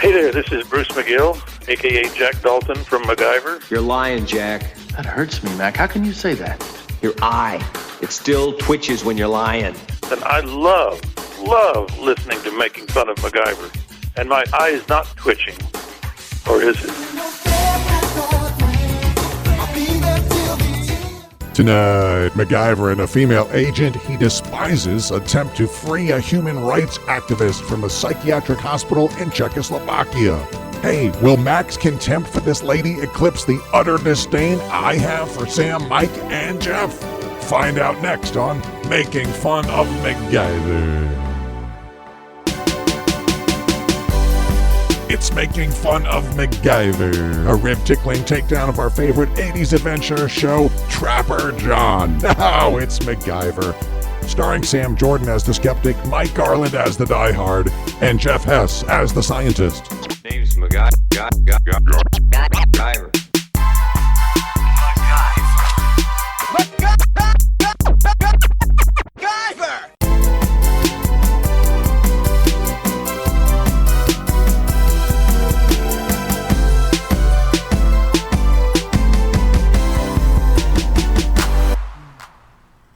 Hey there, this is Bruce McGill, a.k.a. Jack Dalton from MacGyver. You're lying, Jack. That hurts me, Mac. How can you say that? Your eye. It still twitches when you're lying. And I love listening to Making Fun of MacGyver. And my eye is not twitching. Or is it? Tonight, MacGyver and a female agent he despises attempt to free a human rights activist from a psychiatric hospital in Czechoslovakia. Hey, will Mac's contempt for this lady eclipse the utter disdain I have for Sam, Mike, and Jeff? Find out next on Making Fun of MacGyver. It's Making Fun of MacGyver, a rib-tickling takedown of our favorite 80s adventure show, Trapper John. Now it's MacGyver. Starring Sam Jordan as the skeptic, Mike Garland as the diehard, and Jeff Hess as the scientist. Name's MacGyver.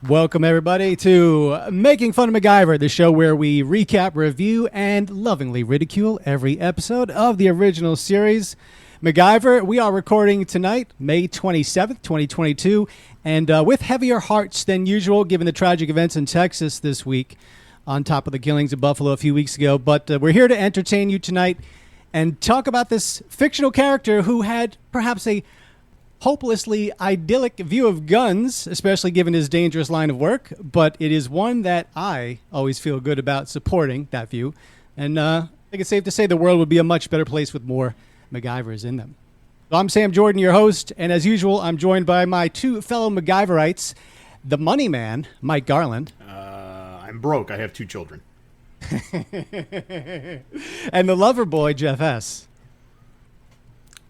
Welcome, everybody, to Making Fun of MacGyver, the show where we recap, review, and lovingly ridicule every episode of the original series. MacGyver, we are recording tonight, May 27th, 2022, and with heavier hearts than usual, given the tragic events in Texas this week, on top of the killings in Buffalo a few weeks ago. But we're here to entertain you tonight and talk about this fictional character who had perhaps a hopelessly idyllic view of guns, especially given his dangerous line of work, but it is one that I always feel good about supporting, that view, and I think it's safe to say the world would be a much better place with more MacGyvers in them. So I'm Sam Jordan, your host, and as usual, I'm joined by my two fellow MacGyverites, the money man, Mike Garland. I'm broke. I have two children. And the lover boy, Jeff Hess.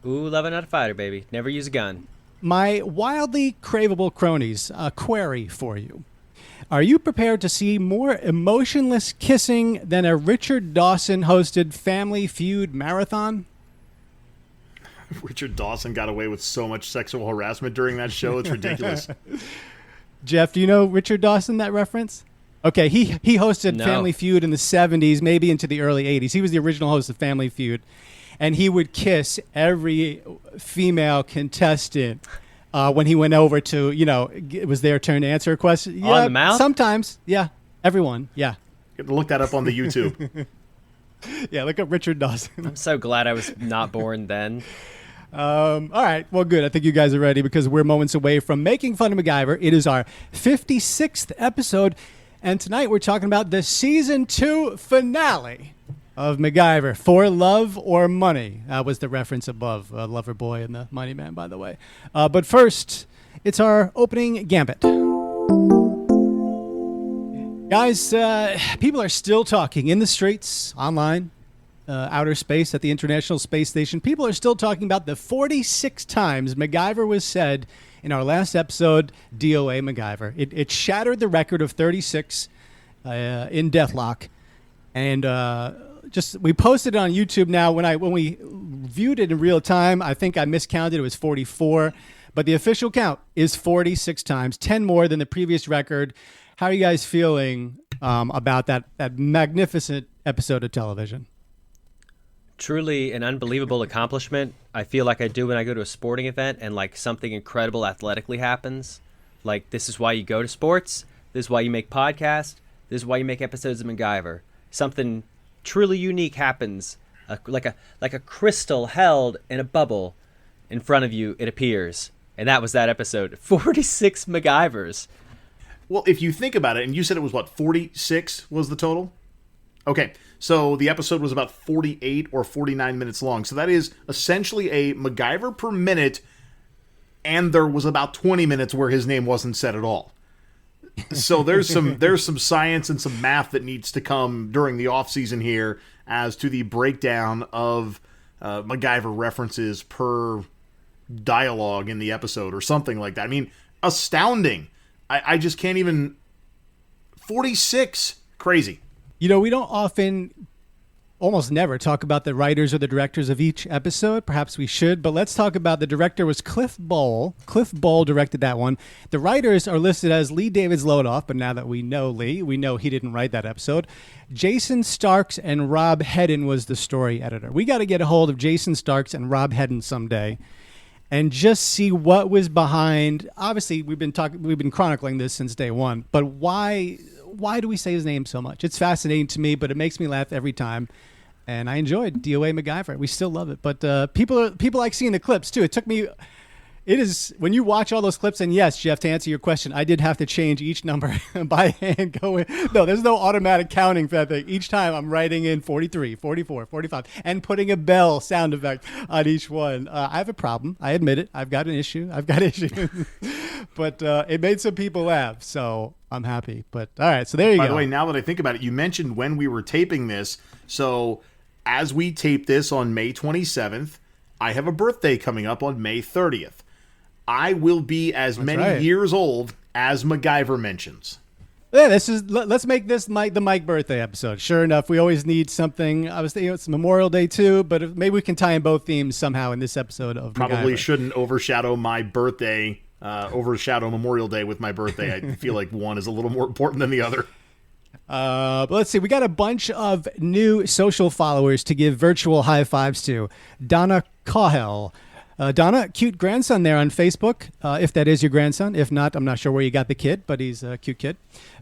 Ooh, loving not a fighter, baby. Never use a gun. My wildly craveable cronies, a query for you. Are you prepared to see more emotionless kissing than a Richard Dawson-hosted Family Feud marathon? Richard Dawson got away with so much sexual harassment during that show. It's ridiculous. Jeff, do you know Richard Dawson, that reference? Okay, he hosted Family Feud in the 70s, maybe into the early 80s. He was the original host of Family Feud. And he would kiss every female contestant when he went over to, it was their turn to answer a question. Yeah, on the mouth? Sometimes. Yeah. Everyone. Yeah. You have to look that up on the YouTube. Yeah, look up Richard Dawson. I'm so glad I was not born then. All right. Well, good. I think you guys are ready because we're moments away from Making Fun of MacGyver. It is our 56th episode. And tonight we're talking about the Season 2 finale of MacGyver, For Love or Money. That was the reference above, Loverboy and the Money Man, by the way. But first, it's our opening gambit. Guys, people are still talking in the streets, online, outer space, at the International Space Station. People are still talking about the 46 times MacGyver was said in our last episode, DOA MacGyver. It shattered the record of 36 in Deathlock. And we posted it on YouTube now. When we viewed it in real time, I think I miscounted. It was 44, but the official count is 46 times, 10 more than the previous record. How are you guys feeling about that magnificent episode of television? Truly an unbelievable accomplishment. I feel like I do when I go to a sporting event and like something incredible athletically happens. Like, this is why you go to sports. This is why you make podcasts. This is why you make episodes of MacGyver. Something truly unique happens, like a crystal held in a bubble in front of you. It appears, and that was that episode. 46 MacGyvers. Well, if you think about it, and you said it was 46 was the total. Okay, so the episode was about 48 or 49 minutes long. So that is essentially a MacGyver per minute, and there was about 20 minutes where his name wasn't said at all. So there's some science and some math that needs to come during the off season here as to the breakdown of MacGyver references per dialogue in the episode or something like that. I mean, astounding. I just can't even. 46, crazy. We don't often almost never talk about the writers or the directors of each episode. Perhaps we should, but let's talk about the director was Cliff Bowl. Cliff Bowl directed that one. The writers are listed as Lee David's Lodoff, but now that we know Lee, we know he didn't write that episode. Jason Starks and Rob Hedden was the story editor. We got to get a hold of Jason Starks and Rob Hedden someday and just see what was behind. Obviously, we've been chronicling this since day one, but why do we say his name so much? It's fascinating to me, but it makes me laugh every time. And I enjoyed DOA MacGyver. We still love it. But people like seeing the clips, too. It is, when you watch all those clips, and yes, Jeff, to answer your question, I did have to change each number by hand. No, there's no automatic counting for that thing. Each time I'm writing in 43, 44, 45, and putting a bell sound effect on each one. I have a problem. I admit it. I've got an issue. But it made some people laugh, so I'm happy. But all right, so there you go. By the way, now that I think about it, you mentioned when we were taping this. So as we tape this on May 27th, I have a birthday coming up on May 30th. I will be as many years old as MacGyver mentions. Yeah, let's make this the Mike birthday episode. Sure enough, we always need something. I was thinking it's Memorial Day too, but maybe we can tie in both themes somehow in this episode of Probably MacGyver. Shouldn't overshadow my birthday, overshadow Memorial Day with my birthday. I feel like one is a little more important than the other. But let's see. We got a bunch of new social followers to give virtual high fives to. Donna Cahell. Donna, cute grandson there on Facebook, if that is your grandson. If not, I'm not sure where you got the kid, but he's a cute kid.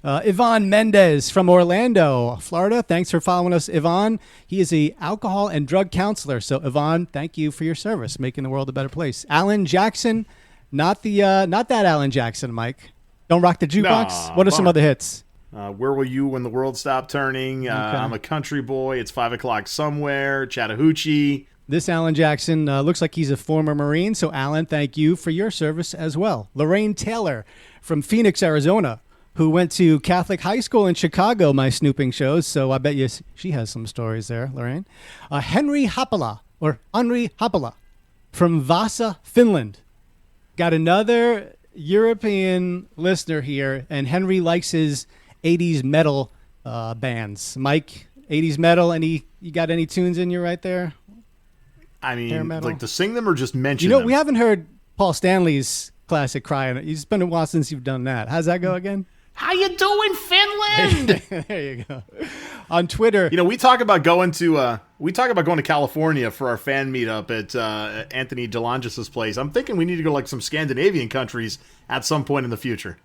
Yvonne Mendez from Orlando, Florida. Thanks for following us, Yvonne. He is a alcohol and drug counselor. So, Yvonne, thank you for your service, making the world a better place. Alan Jackson, not that Alan Jackson, Mike. Don't Rock the Jukebox. What are some other hits? Where Will You When the World Stopped Turning? I'm a Country Boy. It's 5 o'clock somewhere. Chattahoochee. This Alan Jackson looks like he's a former Marine. So, Alan, thank you for your service as well. Lorraine Taylor from Phoenix, Arizona, who went to Catholic high school in Chicago, my snooping shows. So I bet you she has some stories there, Lorraine. Henry Happala from Vasa, Finland. Got another European listener here, and Henry likes his 80s metal bands. Mike, 80s metal, you got any tunes in you right there? I mean, like to sing them or just mention them? We haven't heard Paul Stanley's classic Cry. It's been a while since you've done that. How's that go again? How you doing, Finland? There you go. On Twitter. We talk about going to California for our fan meetup at Anthony DeLongis' place. I'm thinking we need to go like some Scandinavian countries at some point in the future.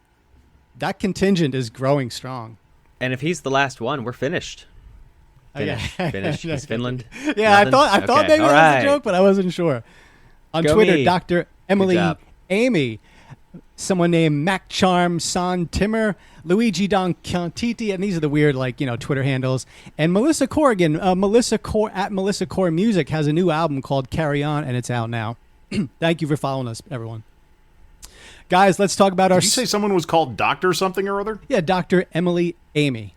That contingent is growing strong. And if he's the last one, we're finished. Finish. Is Finland? Yeah, Nothing? I thought maybe that was a joke, but I wasn't sure. On Twitter, me. Dr. Emily Amy, someone named Mac Charm San Timmer, Luigi Don Contiti, and these are the weird Twitter handles. And Melissa Corrigan, Melissa Core Music has a new album called Carry On, and it's out now. Thank you for following us, everyone. Guys, let's talk about Did you say someone was called Dr. something or other? Yeah, Dr. Emily Amy,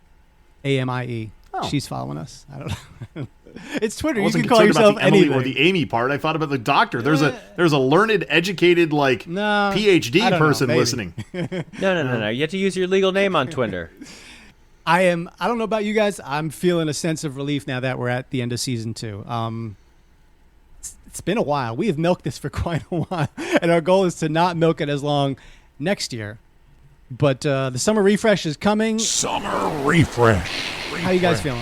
AMIE. Oh. She's following us. I don't know. It's Twitter. I You can wasn't call concerned yourself about the Emily anything. or the Amy part. I thought about the doctor. There's a learned, educated, PhD person listening. No. You have to use your legal name on Twitter. I don't know about you guys. I'm feeling a sense of relief now that we're at the end of season 2. It's been a while. We have milked this for quite a while, and our goal is to not milk it as long next year. But the summer refresh is coming. Summer refresh. How you guys feeling?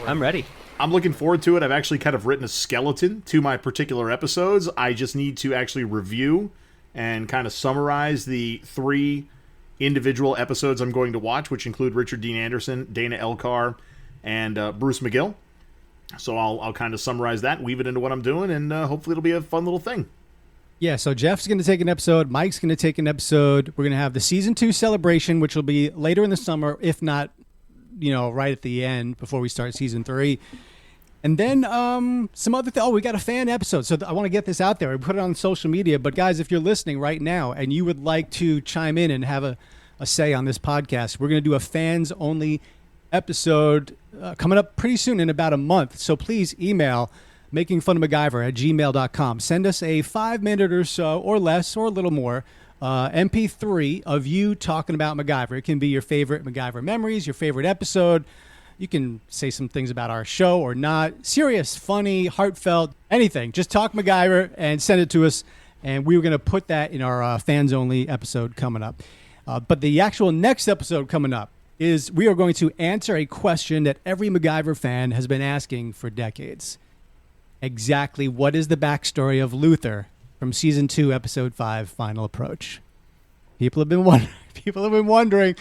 I'm ready. I'm looking forward to it. I've actually kind of written a skeleton to my particular episodes. I just need to actually review and kind of summarize the 3 individual episodes I'm going to watch, which include Richard Dean Anderson, Dana Elcar, and Bruce McGill. So I'll kind of summarize that, weave it into what I'm doing, and hopefully it'll be a fun little thing. Yeah, so Jeff's going to take an episode. Mike's going to take an episode. We're going to have the season 2 celebration, which will be later in the summer, if not, right at the end before we start season 3. And then some other we got a fan episode. So I want to get this out there. We put it on social media. But guys, if you're listening right now and you would like to chime in and have a say on this podcast, we're going to do a fans only episode coming up pretty soon in about a month. So please email makingfunofmacgyver@gmail.com. Send us a 5-minute or so or less or a little more MP3 of you talking about MacGyver. It can be your favorite MacGyver memories, your favorite episode, You can say some things about our show or not. Serious, funny, heartfelt, anything. Just talk MacGyver and send it to us. And we were going to put that in our fans-only episode coming up. But the actual next episode coming up is we are going to answer a question that every MacGyver fan has been asking for decades. Exactly what is the backstory of Luther from Season 2, Episode 5, Final Approach? People have been wondering.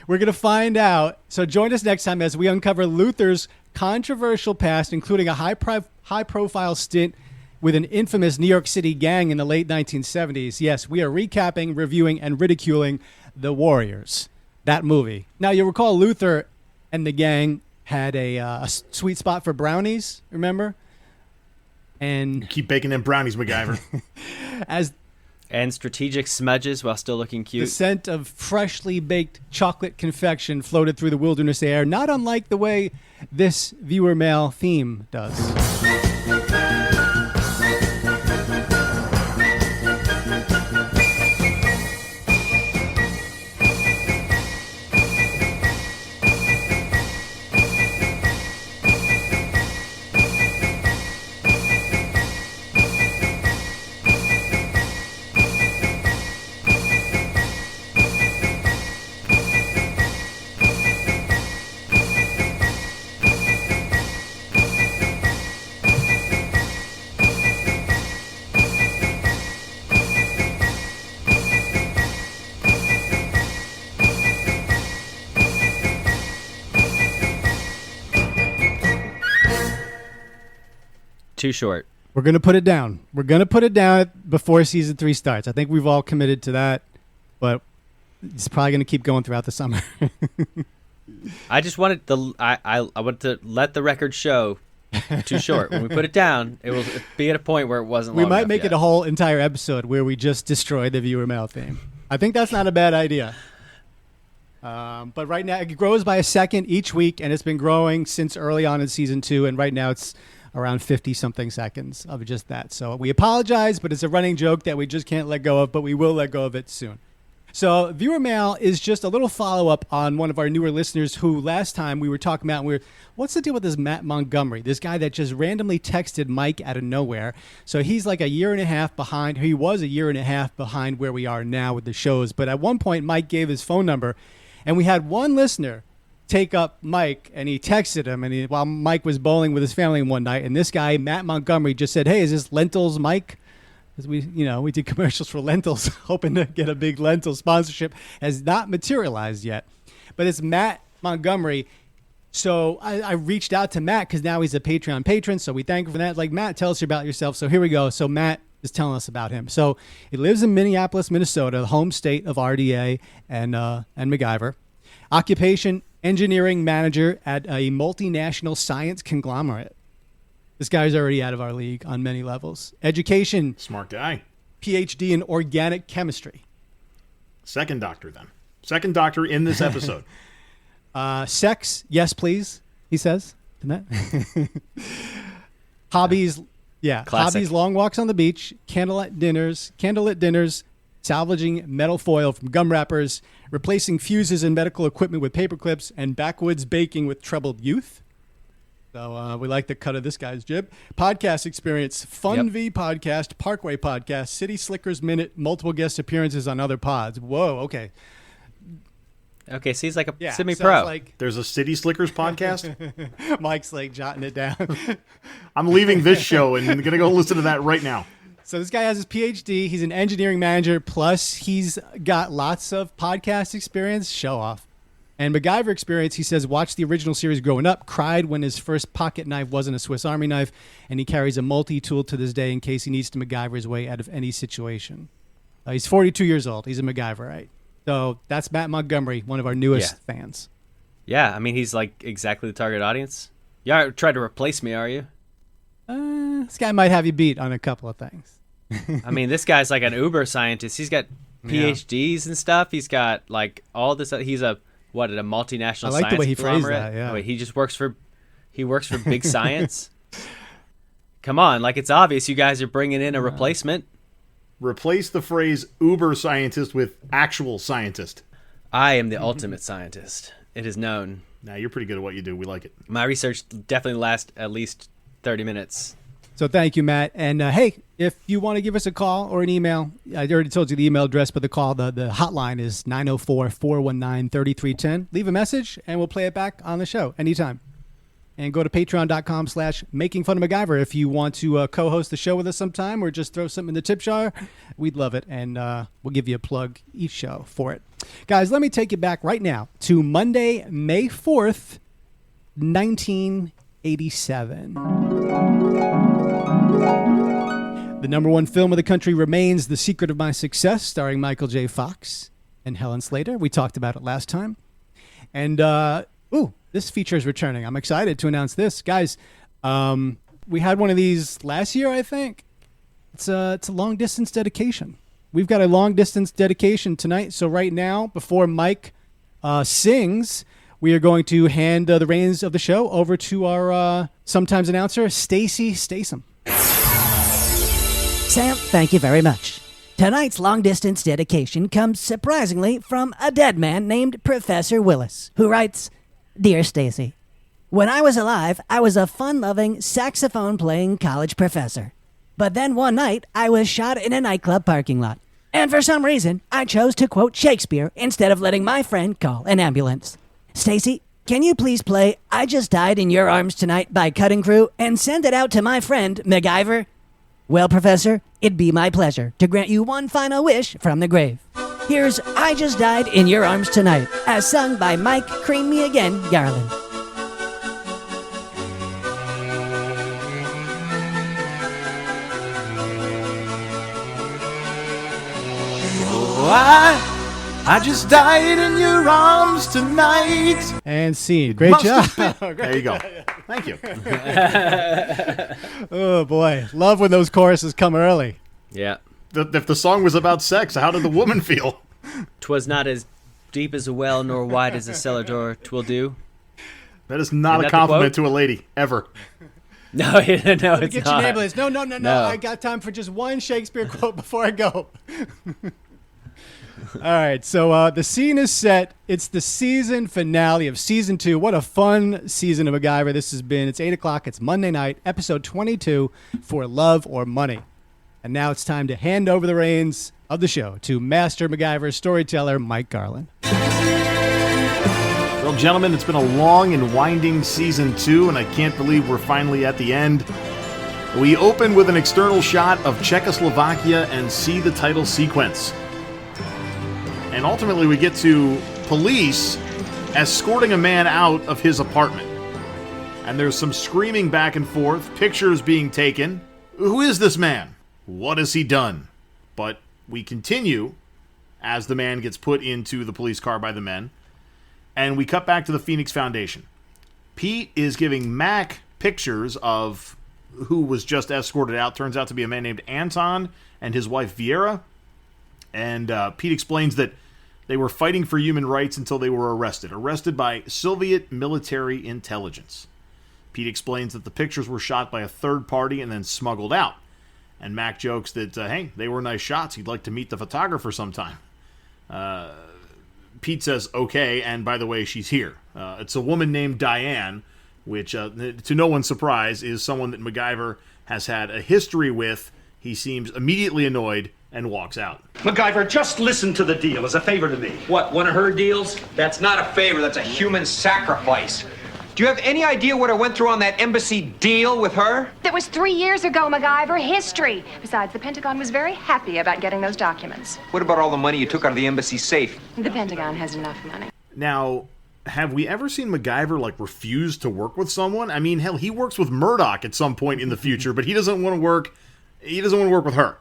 We're going to find out. So join us next time as we uncover Luther's controversial past, including a high-profile stint with an infamous New York City gang in the late 1970s. Yes, we are recapping, reviewing, and ridiculing The Warriors, that movie. Now, you'll recall Luther and the gang had a sweet spot for brownies, remember? And You keep baking them brownies, MacGyver. And strategic smudges while still looking cute. The scent of freshly baked chocolate confection floated through the wilderness air, not unlike the way this viewer mail theme does. Too short. We're going to put it down. We're going to put it down before Season 3 starts. I think we've all committed to that, but it's probably going to keep going throughout the summer. I just wanted I wanted to let the record show too short. When we put it down, it will be at a point where it wasn't long We might enough make yet. it a whole entire episode where we just destroy the viewer mail theme. I think that's not a bad idea. But right now, it grows by a second each week, and it's been growing since early on in Season 2, and right now it's around 50-something seconds of just that. So we apologize, but it's a running joke that we just can't let go of, but we will let go of it soon. So viewer mail is just a little follow-up on one of our newer listeners who last time we were talking about, what's the deal with this Matt Montgomery, this guy that just randomly texted Mike out of nowhere. So he's like a year and a half behind. He was a year and a half behind where we are now with the shows. But at one point, Mike gave his phone number, and we had one listener take up Mike, and he texted him, and while Mike was bowling with his family one night, and this guy, Matt Montgomery, just said, "Hey, is this Lentils Mike?" Because we did commercials for Lentils, hoping to get a big lentil sponsorship. Has not materialized yet, but it's Matt Montgomery. So I reached out to Matt because now he's a Patreon patron, so we thank him for that. Like, Matt, tell us about yourself. So here we go. So Matt is telling us about him. So he lives in Minneapolis, Minnesota, the home state of RDA and MacGyver. Occupation: engineering manager at a multinational science conglomerate. This guy's already out of our league on many levels. Education: Smart guy. PhD in organic chemistry. Second doctor, then. Second doctor in this episode. Sex: yes, please, he says. Isn't that? Hobbies: yeah. Classic. Hobbies: long walks on the beach, candlelit dinners, salvaging metal foil from gum wrappers, replacing fuses and medical equipment with paper clips, and backwoods baking with troubled youth. So we like the cut of this guy's jib. Podcast experience: Fun V podcast, Parkway podcast, City Slickers Minute, multiple guest appearances on other pods. Whoa, okay. Okay, so he's like a Yeah, semi-pro. sounds like There's a City Slickers podcast. Mike's like jotting it down. I'm leaving this show and going to go listen to that right now. So this guy has his PhD. He's an engineering manager. Plus, he's got lots of podcast experience. Show off. And MacGyver experience, he says, watched the original series growing up, cried when his first pocket knife wasn't a Swiss Army knife, and he carries a multi-tool to this day in case he needs to MacGyver his way out of any situation. He's 42 years old. He's a MacGyverite. So that's Matt Montgomery, one of our newest fans. Yeah, I mean, he's like exactly the target audience. You aren't trying to replace me, are you? This guy might have you beat on a couple of things. I mean, this guy's like an Uber scientist. He's got PhDs and stuff. He's got like all this. He's a multinational. I like the way he phrased conglomerate? that. Yeah. Oh, he just works for big science. Come on, like it's obvious you guys are bringing in a replacement. Replace the phrase Uber scientist with actual scientist. I am the ultimate scientist. It is known. Nah, you're pretty good at what you do. We like it. My research definitely lasts at least 30 minutes. So thank you, Matt. And hey, if you want to give us a call or an email, I already told you the email address, but the hotline is 904-419-3310. Leave a message and we'll play it back on the show anytime. And go to patreon.com/makingfunofmacgyver if you want to co-host the show with us sometime or just throw something in the tip jar. We'd love it. And we'll give you a plug each show for it. Guys, let me take you back right now to Monday, May 4th, 1987. The number one film of the country remains The Secret of My Success, starring Michael J. Fox and Helen Slater. We talked about it last time. And, this feature is returning. I'm excited to announce this. Guys, we had one of these last year, I think. It's a long-distance dedication. We've got a long-distance dedication tonight. So right now, before Mike sings, we are going to hand the reins of the show over to our sometimes announcer, Stacey Stacem. Sam, thank you very much. Tonight's long-distance dedication comes surprisingly from a dead man named Professor Willis, who writes, Dear Stacey, when I was alive, I was a fun-loving, saxophone-playing college professor. But then one night, I was shot in a nightclub parking lot. And for some reason, I chose to quote Shakespeare instead of letting my friend call an ambulance. Stacey, can you please play I Just Died in Your Arms Tonight by Cutting Crew and send it out to my friend, MacGyver? Well, Professor, it'd be my pleasure to grant you one final wish from the grave. Here's I Just Died in Your Arms Tonight, as sung by Mike Cream Me Again Garland. I just died in your arms tonight. And scene. Great job. There you go. Thank you. Oh, boy. Love when those choruses come early. Yeah. If the song was about sex, how did the woman feel? 'Twas not as deep as a well, nor wide as a cellar door, 'twill do. That is not Isn't a that the compliment quote? to a lady, ever. No, it's Get not. your neighbors. No. I got time for just one Shakespeare quote before I go. All right, so the scene is set. It's the season finale of season 2. What a fun season of MacGyver this has been. It's 8 o'clock. It's Monday night, episode 22 for Love or Money. And now it's time to hand over the reins of the show to Master MacGyver storyteller Mike Garland. Well, gentlemen, it's been a long and winding season 2, and I can't believe we're finally at the end. We open with an external shot of Czechoslovakia and see the title sequence. And ultimately we get to police escorting a man out of his apartment. And there's some screaming back and forth, pictures being taken. Who is this man? What has he done? But we continue as the man gets put into the police car by the men. And we cut back to the Phoenix Foundation. Pete is giving Mac pictures of who was just escorted out. Turns out to be a man named Anton and his wife Viera. And Pete explains that they were fighting for human rights until they were arrested by Soviet military intelligence. Pete explains that the pictures were shot by a third party and then smuggled out. And Mac jokes that, hey, they were nice shots. He'd like to meet the photographer sometime. Pete says, okay, and by the way, she's here. It's a woman named Diane, which, to no one's surprise, is someone that MacGyver has had a history with. He seems immediately annoyed and walks out. MacGyver, just listen to the deal as a favor to me. What, one of her deals? That's not a favor, that's a human sacrifice. Do you have any idea what I went through on that embassy deal with her? That was 3 years ago, MacGyver. History. Besides, the Pentagon was very happy about getting those documents. What about all the money you took out of the embassy safe? The Pentagon has enough money. Now, have we ever seen MacGyver, refuse to work with someone? I mean, hell, he works with Murdoch at some point in the future, but he doesn't want to work with her.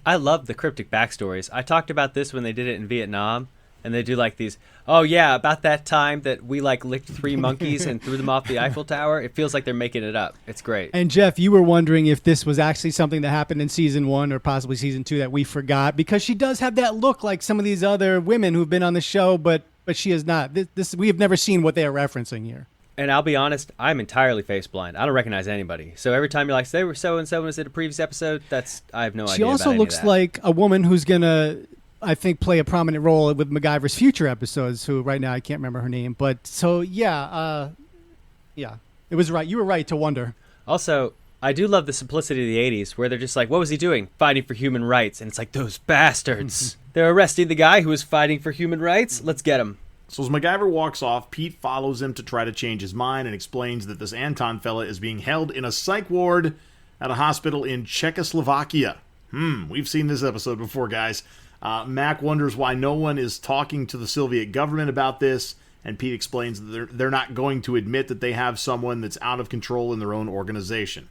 I love the cryptic backstories. I talked about this when they did it in Vietnam, and they do these, oh yeah, about that time that we licked 3 monkeys and threw them off the Eiffel Tower. It feels like they're making it up. It's great. And Jeff, you were wondering if this was actually something that happened in season 1 or possibly season 2 that we forgot, because she does have that look like some of these other women who've been on the show, but she is not. This we have never seen what they are referencing here. And I'll be honest, I'm entirely face blind. I don't recognize anybody. So every time you're like, they were so-and-so was in a previous episode, I have no idea. She also about looks any of that. like a woman who's going to I think, play a prominent role with MacGyver's future episodes, who right now I can't remember her name. But so, yeah, it was right. You were right to wonder. Also, I do love the simplicity of the 80s, where they're just like, what was he doing? Fighting for human rights. And it's like, those bastards. They're arresting the guy who was fighting for human rights. Let's get him. So as MacGyver walks off, Pete follows him to try to change his mind and explains that this Anton fella is being held in a psych ward at a hospital in Czechoslovakia. We've seen this episode before, guys. Mac wonders why no one is talking to the Soviet government about this, and Pete explains that they're not going to admit that they have someone that's out of control in their own organization.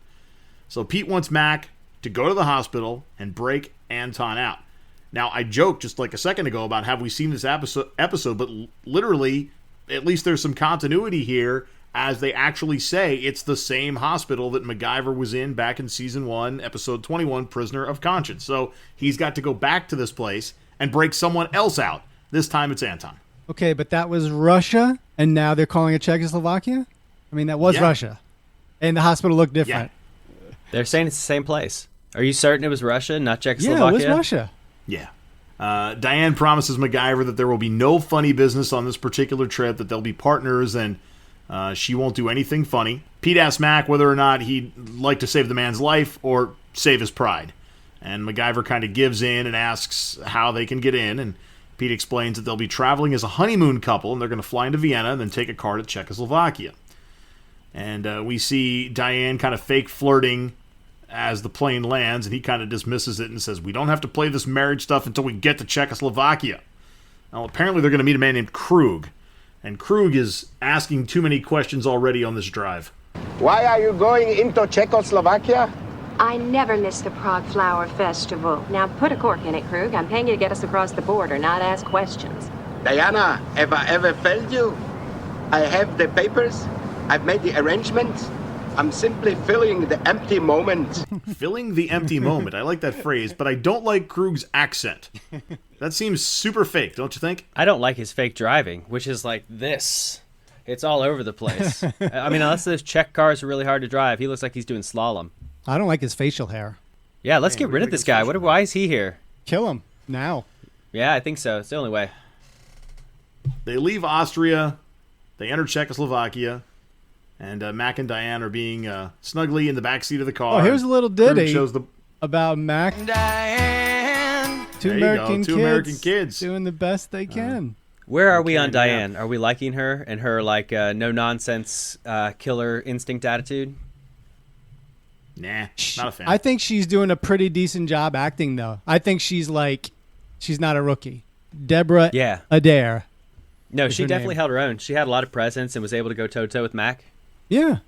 So Pete wants Mac to go to the hospital and break Anton out. Now, I joked just like a second ago about have we seen this episode, but literally, at least there's some continuity here, as they actually say it's the same hospital that MacGyver was in back in Season 1, Episode 21, Prisoner of Conscience. So he's got to go back to this place and break someone else out. This time it's Anton. Okay, but that was Russia, and now they're calling it Czechoslovakia? I mean, that was Russia. And the hospital looked different. Yeah. They're saying it's the same place. Are you certain it was Russia, not Czechoslovakia? Yeah, it was Russia. Yeah. Diane promises MacGyver that there will be no funny business on this particular trip, that they'll be partners, and she won't do anything funny. Pete asks Mac whether or not he'd like to save the man's life or save his pride. And MacGyver kind of gives in and asks how they can get in, and Pete explains that they'll be traveling as a honeymoon couple, and they're going to fly into Vienna and then take a car to Czechoslovakia. And we see Diane kind of fake flirting as the plane lands, and he kind of dismisses it and says, we don't have to play this marriage stuff until we get to Czechoslovakia. Now, apparently they're going to meet a man named Krug, and Krug is asking too many questions already on this drive. Why are you going into Czechoslovakia? I never miss the Prague Flower Festival. Now put a cork in it, Krug. I'm paying you to get us across the border, not ask questions. Diana, have I ever failed you? I have the papers. I've made the arrangements. I'm simply filling the empty moment. Filling the empty moment. I like that phrase, but I don't like Krug's accent. That seems super fake, don't you think? I don't like his fake driving, which is like this. It's all over the place. I mean, unless those Czech cars are really hard to drive, he looks like he's doing slalom. I don't like his facial hair. Yeah, let's get rid of this guy. Why is he here? Kill him now. Yeah, I think so. It's the only way. They leave Austria. They enter Czechoslovakia. And Mac and Diane are being snugly in the backseat of the car. Oh, here's a little ditty shows about Mac and Diane. Two American kids doing the best they can. Where are we on Diane? Are we liking her and her like no-nonsense killer instinct attitude? Nah, not a fan. I think she's doing a pretty decent job acting, though. I think she's not a rookie. Deborah Adair. No, she definitely held her own. She had a lot of presence and was able to go toe-to-toe with Mac. Yeah.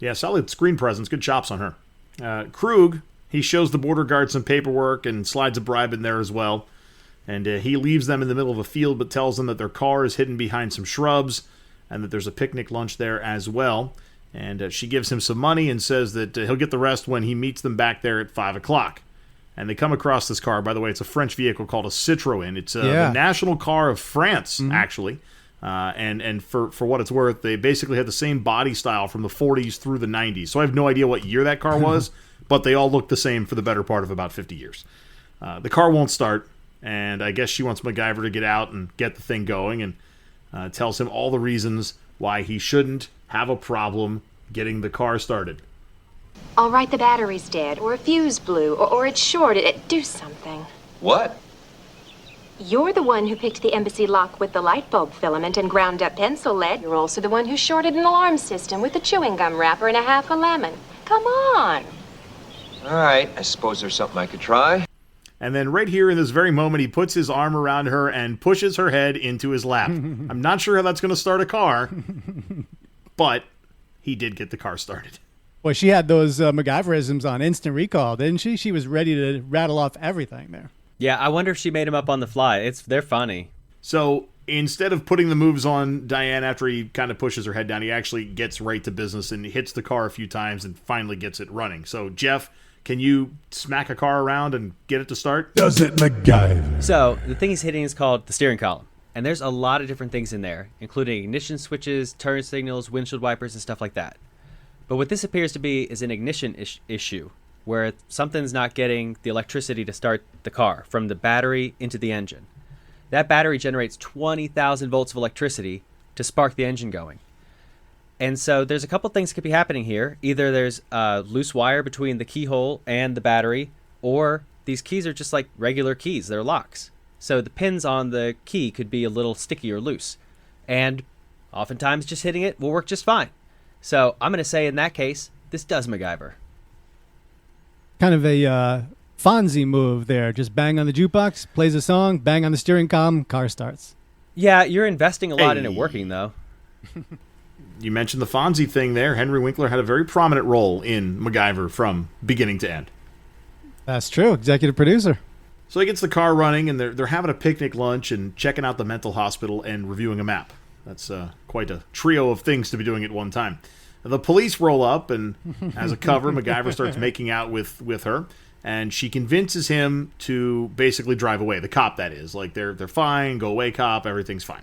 Yeah, solid screen presence. Good chops on her. Krug, he shows the border guard some paperwork and slides a bribe in there as well. And he leaves them in the middle of a field but tells them that their car is hidden behind some shrubs and that there's a picnic lunch there as well. And she gives him some money and says that he'll get the rest when he meets them back there at 5 o'clock. And they come across this car. By the way, it's a French vehicle called a Citroën. It's the national car of France, actually. And for what it's worth, they basically had the same body style from the 40s through the 90s. So I have no idea what year that car was, but they all look the same for the better part of about 50 years. The car won't start, and I guess she wants MacGyver to get out and get the thing going, and tells him all the reasons why he shouldn't have a problem getting the car started. All right, the battery's dead, or a fuse blew, or it's shorted. Do something. What? You're the one who picked the embassy lock with the light bulb filament and ground up pencil lead. You're also the one who shorted an alarm system with the chewing gum wrapper and a half a lemon. Come on. All right, I suppose there's something I could try. And then right here in this very moment, he puts his arm around her and pushes her head into his lap. I'm not sure how that's going to start a car, but he did get the car started. Well, she had those MacGyverisms on instant recall, didn't she? She was ready to rattle off everything there. Yeah, I wonder if she made him up on the fly. They're funny. So instead of putting the moves on Diane after he kind of pushes her head down, he actually gets right to business and hits the car a few times and finally gets it running. So, Jeff, can you smack a car around and get it to start? Does it MacGyver? So the thing he's hitting is called the steering column. And there's a lot of different things in there, including ignition switches, turn signals, windshield wipers, and stuff like that. But what this appears to be is an ignition issue. where something's not getting the electricity to start the car from the battery into the engine. That battery generates 20,000 volts of electricity to spark the engine going. And so there's a couple things that could be happening here. Either there's a loose wire between the keyhole and the battery, or these keys are just like regular keys. They're locks. So the pins on the key could be a little sticky or loose. And oftentimes just hitting it will work just fine. So I'm going to say in that case, this does MacGyver. Kind of a Fonzie move there. Just bang on the jukebox, plays a song, bang on the steering column, car starts. Yeah, you're investing a lot in it working, though. You mentioned the Fonzie thing there. Henry Winkler had a very prominent role in MacGyver from beginning to end. That's true. Executive producer. So he gets the car running, and they're having a picnic lunch and checking out the mental hospital and reviewing a map. That's quite a trio of things to be doing at one time. The police roll up, and as a cover, MacGyver starts making out with her, and she convinces him to basically drive away. The cop, that is. Like, they're fine, go away, cop, everything's fine.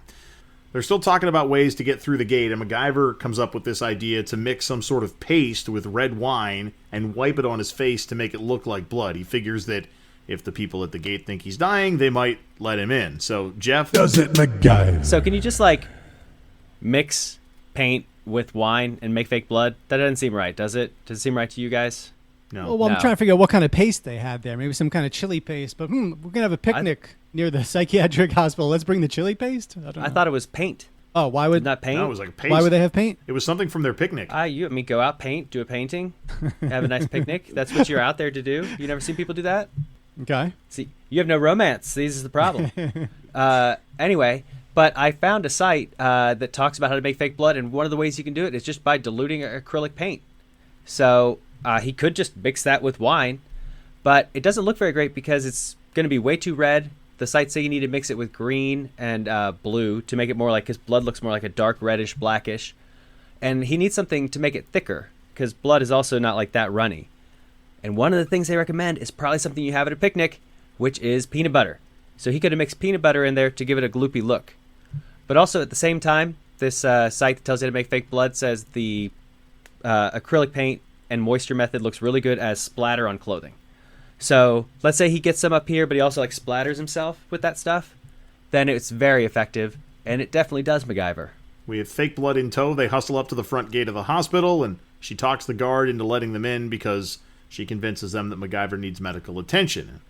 They're still talking about ways to get through the gate, and MacGyver comes up with this idea to mix some sort of paste with red wine and wipe it on his face to make it look like blood. He figures that if the people at the gate think he's dying, they might let him in. So, Jeff... Does it MacGyver? So can you just, like, mix paint with wine and make fake blood? That doesn't seem right, does it? Does it seem right to you guys? No. Well, I'm trying to figure out what kind of paste they had there. Maybe some kind of chili paste. But we're going to have a picnic near the psychiatric hospital. Let's bring the chili paste? I thought it was paint. Oh, why would... Not paint? No, it was like a paste. Why would they have paint? It was something from their picnic. Go out, paint, do a painting, have a nice picnic. That's what you're out there to do. You never seen people do that? Okay. See, you have no romance. This is the problem. Anyway, but I found a site that talks about how to make fake blood, and one of the ways you can do it is just by diluting acrylic paint. So he could just mix that with wine, but it doesn't look very great because it's going to be way too red. The sites say you need to mix it with green and blue to make it more like, his blood looks more like a dark reddish, blackish. And he needs something to make it thicker because blood is also not like that runny. And one of the things they recommend is probably something you have at a picnic, which is peanut butter. So he could have mixed peanut butter in there to give it a gloopy look. But also at the same time, this site that tells you how to make fake blood says the acrylic paint and moisture method looks really good as splatter on clothing. So let's say he gets some up here, but he also like splatters himself with that stuff. Then it's very effective, and it definitely does MacGyver. We have fake blood in tow. They hustle up to the front gate of the hospital, and she talks the guard into letting them in because she convinces them that MacGyver needs medical attention.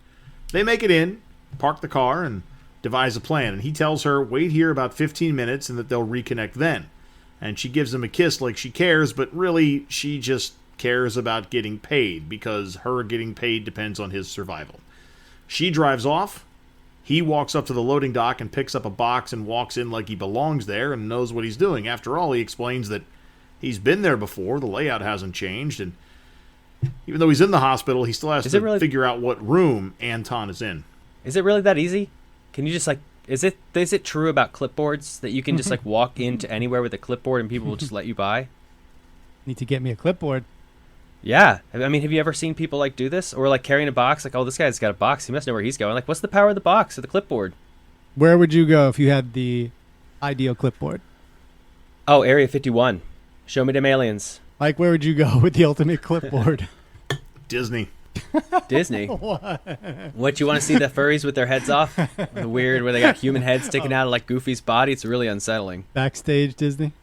They make it in, park the car, and devise a plan. And he tells her, wait here about 15 minutes and that they'll reconnect then. And she gives him a kiss like she cares, but really she just cares about getting paid because her getting paid depends on his survival. She drives off. He walks up to the loading dock and picks up a box and walks in like he belongs there and knows what he's doing. After all, he explains that he's been there before. The layout hasn't changed, and even though he's in the hospital, he still has to figure out what room Anton is in. Is it really that easy? Can you just like, is it true about clipboards that you can just like walk into anywhere with a clipboard and people will just let you by? Need to get me a clipboard. Yeah. I mean, have you ever seen people like do this? Or like carrying a box, like, oh, this guy's got a box, he must know where he's going. Like, what's the power of the box or the clipboard? Where would you go if you had the ideal clipboard? Oh, Area 51. Show me them aliens. Like, where would you go with the ultimate clipboard? Disney. Disney? What, you want to see the furries with their heads off? The weird, where they got human heads sticking out of like Goofy's body? It's really unsettling. Backstage Disney?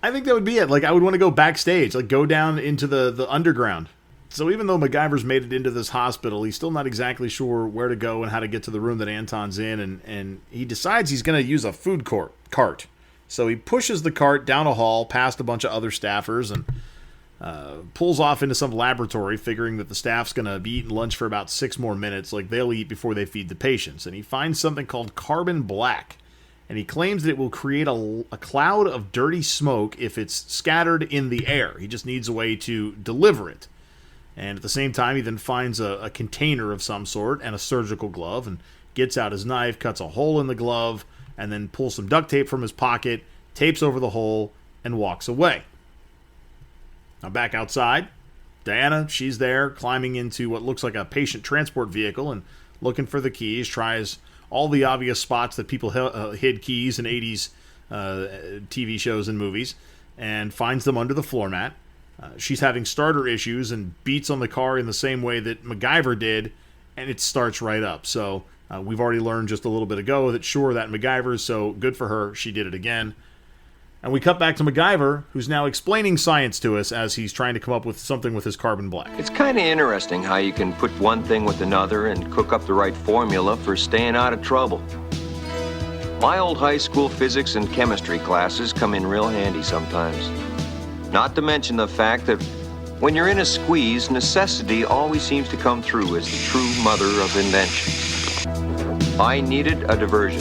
I think that would be it. Like, I would want to go backstage, like go down into the underground. So even though MacGyver's made it into this hospital, he's still not exactly sure where to go and how to get to the room that Anton's in, and he decides he's going to use a food cart. So he pushes the cart down a hall past a bunch of other staffers and pulls off into some laboratory, figuring that the staff's going to be eating lunch for about 6 more minutes, like they'll eat before they feed the patients. And he finds something called carbon black. And he claims that it will create a cloud of dirty smoke if it's scattered in the air. He just needs a way to deliver it. And at the same time, he then finds a container of some sort and a surgical glove and gets out his knife, cuts a hole in the glove, and then pulls some duct tape from his pocket, tapes over the hole, and walks away. Now back outside, Diana, she's there climbing into what looks like a patient transport vehicle and looking for the keys, tries all the obvious spots that people hid keys in 80s TV shows and movies, and finds them under the floor mat. She's having starter issues and beats on the car in the same way that MacGyver did, and it starts right up. So we've already learned just a little bit ago that, sure, that MacGyver's, so good for her. She did it again. And we cut back to MacGyver, who's now explaining science to us as he's trying to come up with something with his carbon black. It's kind of interesting how you can put one thing with another and cook up the right formula for staying out of trouble. My old high school physics and chemistry classes come in real handy sometimes. Not to mention the fact that when you're in a squeeze, necessity always seems to come through as the true mother of invention. I needed a diversion.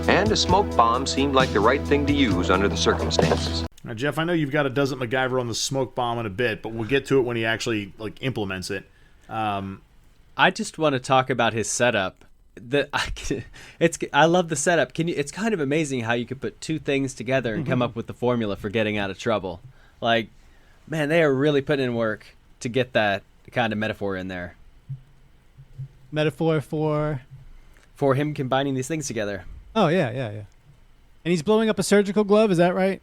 And a smoke bomb seemed like the right thing to use under the circumstances. Now, Jeff, I know you've got a dozen MacGyver on the smoke bomb in a bit, but we'll get to it when he actually implements it. I just want to talk about his setup. I love the setup. It's kind of amazing how you could put two things together and come up with the formula for getting out of trouble. Like, man, they are really putting in work to get that kind of metaphor in there. Metaphor for him combining these things together. Oh, yeah. And he's blowing up a surgical glove, is that right?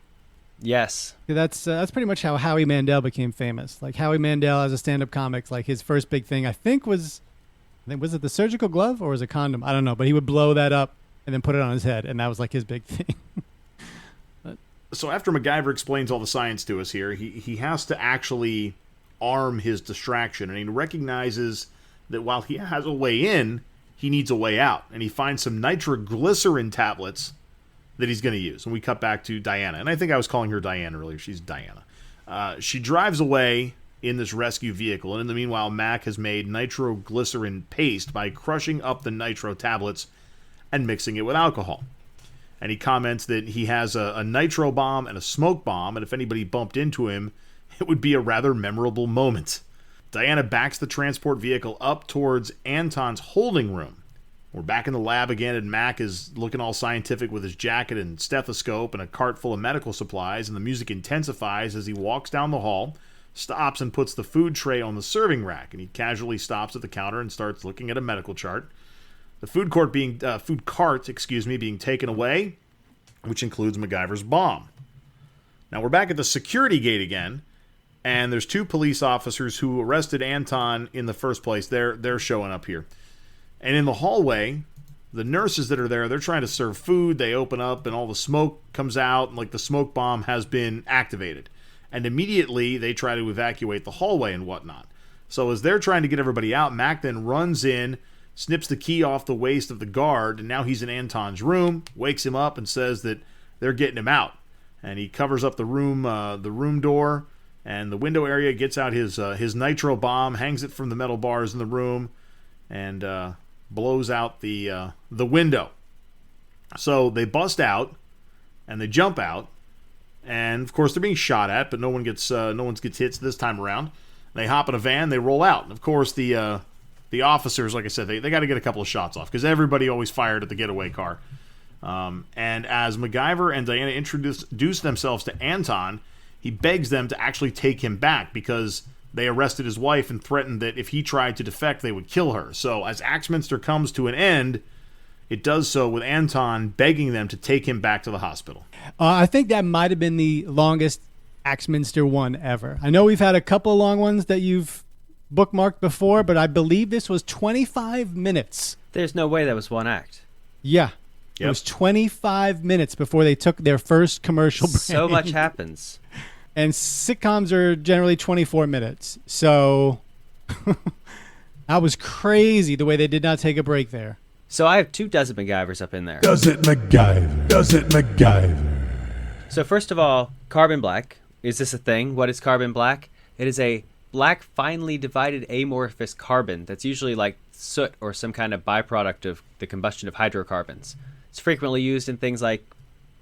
Yes. That's pretty much how Howie Mandel became famous. Like, Howie Mandel as a stand-up comic, like, his first big thing, was it the surgical glove or was it a condom? I don't know, but he would blow that up and then put it on his head, and that was, like, his big thing. So after MacGyver explains all the science to us here, he has to actually arm his distraction, and he recognizes that while he has a way in, he needs a way out, and he finds some nitroglycerin tablets that he's going to use. And we cut back to Diana, and I think I was calling her Diane earlier. She's Diana. She drives away in this rescue vehicle, and in the meanwhile, Mac has made nitroglycerin paste by crushing up the nitro tablets and mixing it with alcohol. And he comments that he has a nitro bomb and a smoke bomb, and if anybody bumped into him, it would be a rather memorable moment. Diana backs the transport vehicle up towards Anton's holding room. We're back in the lab again, and Mac is looking all scientific with his jacket and stethoscope and a cart full of medical supplies, and the music intensifies as he walks down the hall, stops and puts the food tray on the serving rack, and he casually stops at the counter and starts looking at a medical chart. The food cart being taken away, which includes MacGyver's bomb. Now we're back at the security gate again, and there's two police officers who arrested Anton in the first place. They're showing up here. And in the hallway, the nurses that are there, they're trying to serve food. They open up, and all the smoke comes out, and like the smoke bomb has been activated. And immediately, they try to evacuate the hallway and whatnot. So as they're trying to get everybody out, Mac then runs in, snips the key off the waist of the guard, and now he's in Anton's room, wakes him up, and says that they're getting him out. And he covers up the room door, and the window area, gets out his nitro bomb, hangs it from the metal bars in the room, and blows out the window. So they bust out, and they jump out, and of course they're being shot at, but no one gets hit this time around. They hop in a van, they roll out, and of course the officers, like I said, they got to get a couple of shots off because everybody always fired at the getaway car. And as MacGyver and Diana introduce themselves to Anton, he begs them to actually take him back because they arrested his wife and threatened that if he tried to defect, they would kill her. So as Axminster comes to an end, it does so with Anton begging them to take him back to the hospital. I think that might have been the longest Axminster one ever. I know we've had a couple of long ones that you've bookmarked before, but I believe this was 25 minutes. There's no way that was one act. Yeah. Yep. It was 25 minutes before they took their first commercial break. So much happens. And sitcoms are generally 24 minutes. So that was crazy the way they did not take a break there. So I have 24 MacGyvers up in there. Does it MacGyver? Does it MacGyver? So first of all, carbon black. Is this a thing? What is carbon black? It is a black, finely divided amorphous carbon that's usually like soot or some kind of byproduct of the combustion of hydrocarbons. It's frequently used in things like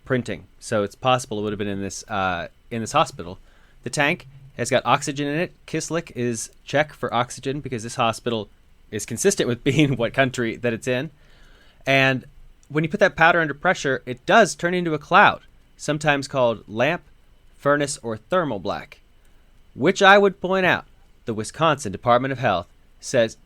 printing, so it's possible it would have been in this hospital. The tank has got oxygen in it. Kislik is Czech for oxygen because this hospital is consistent with being what country that it's in. And when you put that powder under pressure, it does turn into a cloud, sometimes called lamp, furnace, or thermal black, which I would point out the Wisconsin Department of Health says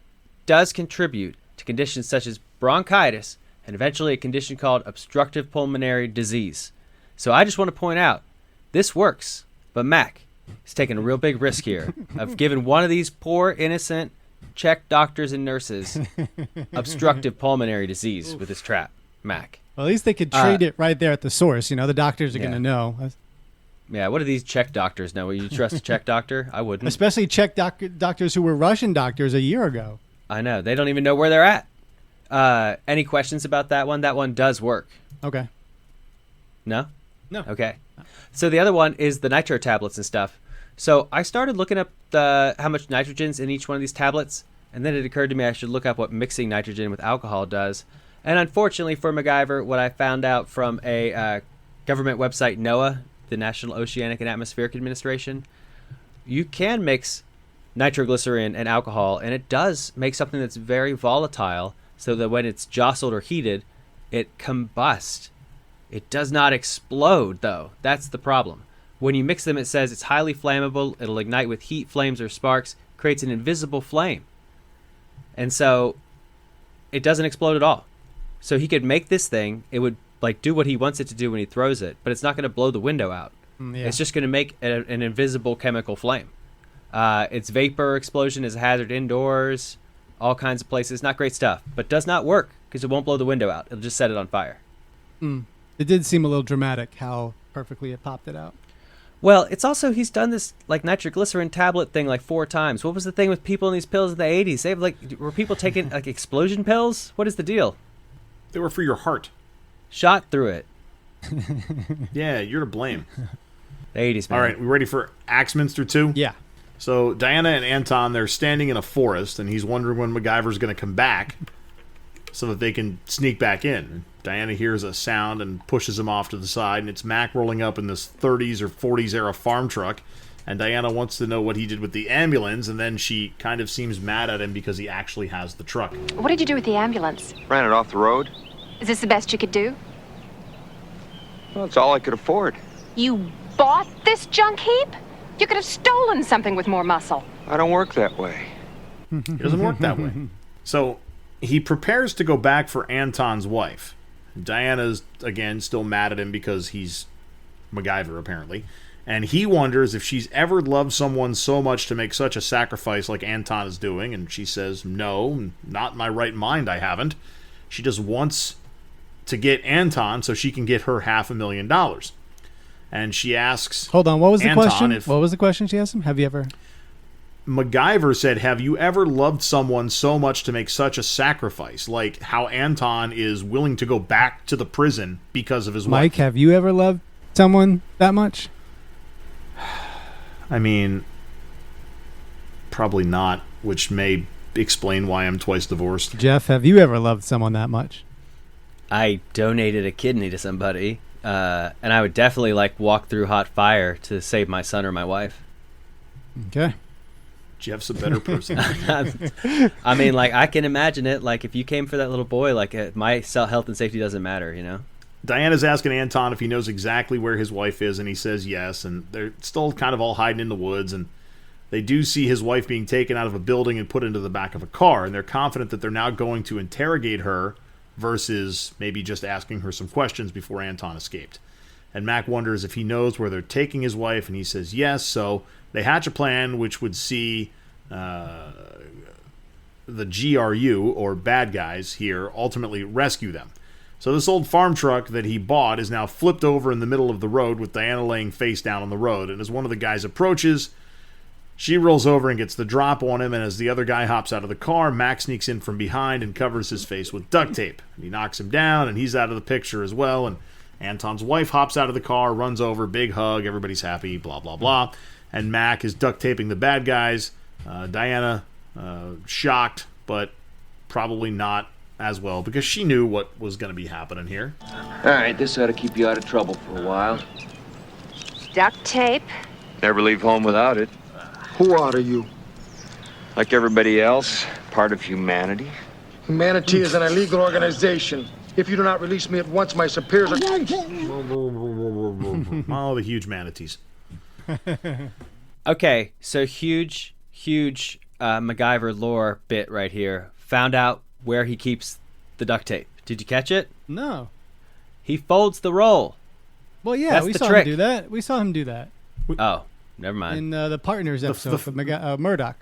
does contribute to conditions such as bronchitis and eventually a condition called obstructive pulmonary disease. So I just want to point out, this works. But Mac, He's taking a real big risk here of giving one of these poor, innocent Czech doctors and nurses obstructive pulmonary disease with his trap, Mac. Well, at least they could treat it right there at the source. The doctors are going to know. Yeah, what do these Czech doctors know? Would you trust a Czech doctor? I wouldn't. Especially Czech doctors who were Russian doctors a year ago. I know. They don't even know where they're at. Any questions about that one? That one does work. Okay. No? No. Okay. So the other one is the nitro tablets and stuff. So I started looking up how much nitrogen's in each one of these tablets, and then it occurred to me I should look up what mixing nitrogen with alcohol does. And unfortunately for MacGyver, what I found out from a government website, NOAA, the National Oceanic and Atmospheric Administration, you can mix nitroglycerin and alcohol, and it does make something that's very volatile, so that when it's jostled or heated, it combusts. It does not explode, though. That's the problem. When you mix them, it says it's highly flammable. It'll ignite with heat, flames, or sparks. Creates an invisible flame. And so it doesn't explode at all. So he could make this thing. It would do what he wants it to do when he throws it, but it's not going to blow the window out. Yeah. It's just going to make an invisible chemical flame. Its vapor explosion is a hazard indoors, all kinds of places. Not great stuff, but does not work because it won't blow the window out. It'll just set it on fire. It did seem a little dramatic how perfectly it popped it out. Well, it's also, he's done this nitroglycerin tablet thing 4 times. What was the thing with people in these pills in the 80s? They have were people taking explosion pills? What is the deal? They were for your heart. Shot through it. Yeah, you're to blame. The 80s, man. All right, we ready for Axminster 2? Yeah. So Diana and Anton, they're standing in a forest, and he's wondering when MacGyver's going to come back so that they can sneak back in. Diana hears a sound and pushes him off to the side, and it's Mac rolling up in this 30s or 40s era farm truck. And Diana wants to know what he did with the ambulance, and then she kind of seems mad at him because he actually has the truck. What did you do with the ambulance? Ran it off the road. Is this the best you could do? Well, it's all I could afford. You bought this junk heap? You could have stolen something with more muscle. I don't work that way. It doesn't work that way. So he prepares to go back for Anton's wife. Diana's, again, still mad at him because he's MacGyver, apparently. And he wonders if she's ever loved someone so much to make such a sacrifice like Anton is doing. And she says, no, not in my right mind, I haven't. She just wants to get Anton so she can get her $500,000. And she asks, hold on, what was the Anton question? If what was the question she asked him? Have you ever... MacGyver said, have you ever loved someone so much to make such a sacrifice? Like how Anton is willing to go back to the prison because of his wife. Mike, have you ever loved someone that much? I mean, probably not, which may explain why I'm twice divorced. Jeff, have you ever loved someone that much? I donated a kidney to somebody, and I would definitely walk through hot fire to save my son or my wife. Okay. Jeff's a better person. I mean, I can imagine it. If you came for that little boy, my health and safety doesn't matter, you know? Diana's asking Anton if he knows exactly where his wife is, and he says yes, and they're still kind of all hiding in the woods, and they do see his wife being taken out of a building and put into the back of a car, and they're confident that they're now going to interrogate her versus maybe just asking her some questions before Anton escaped. And Mac wonders if he knows where they're taking his wife, and he says yes, so they hatch a plan which would see the GRU, or bad guys here, ultimately rescue them. So this old farm truck that he bought is now flipped over in the middle of the road with Diana laying face down on the road. And as one of the guys approaches, she rolls over and gets the drop on him. And as the other guy hops out of the car, Mac sneaks in from behind and covers his face with duct tape. And he knocks him down, and he's out of the picture as well. And Anton's wife hops out of the car, runs over, big hug, everybody's happy, blah, blah, blah. And Mac is duct taping the bad guys. Diana, shocked, but probably not as well, because she knew what was going to be happening here. All right, this ought to keep you out of trouble for a while. Duct tape. Never leave home without it. Who are you? Like everybody else, part of humanity. Humanity is an illegal organization. If you do not release me at once, my superiors are... Oh, the huge manatees. Okay, so huge MacGyver lore bit right here. Found out where he keeps the duct tape. Did you catch it? No. He folds the roll. Well, yeah, That's we the saw trick. him do that. We saw him do that. Oh. never mind. In the Partners episode with Murdoch.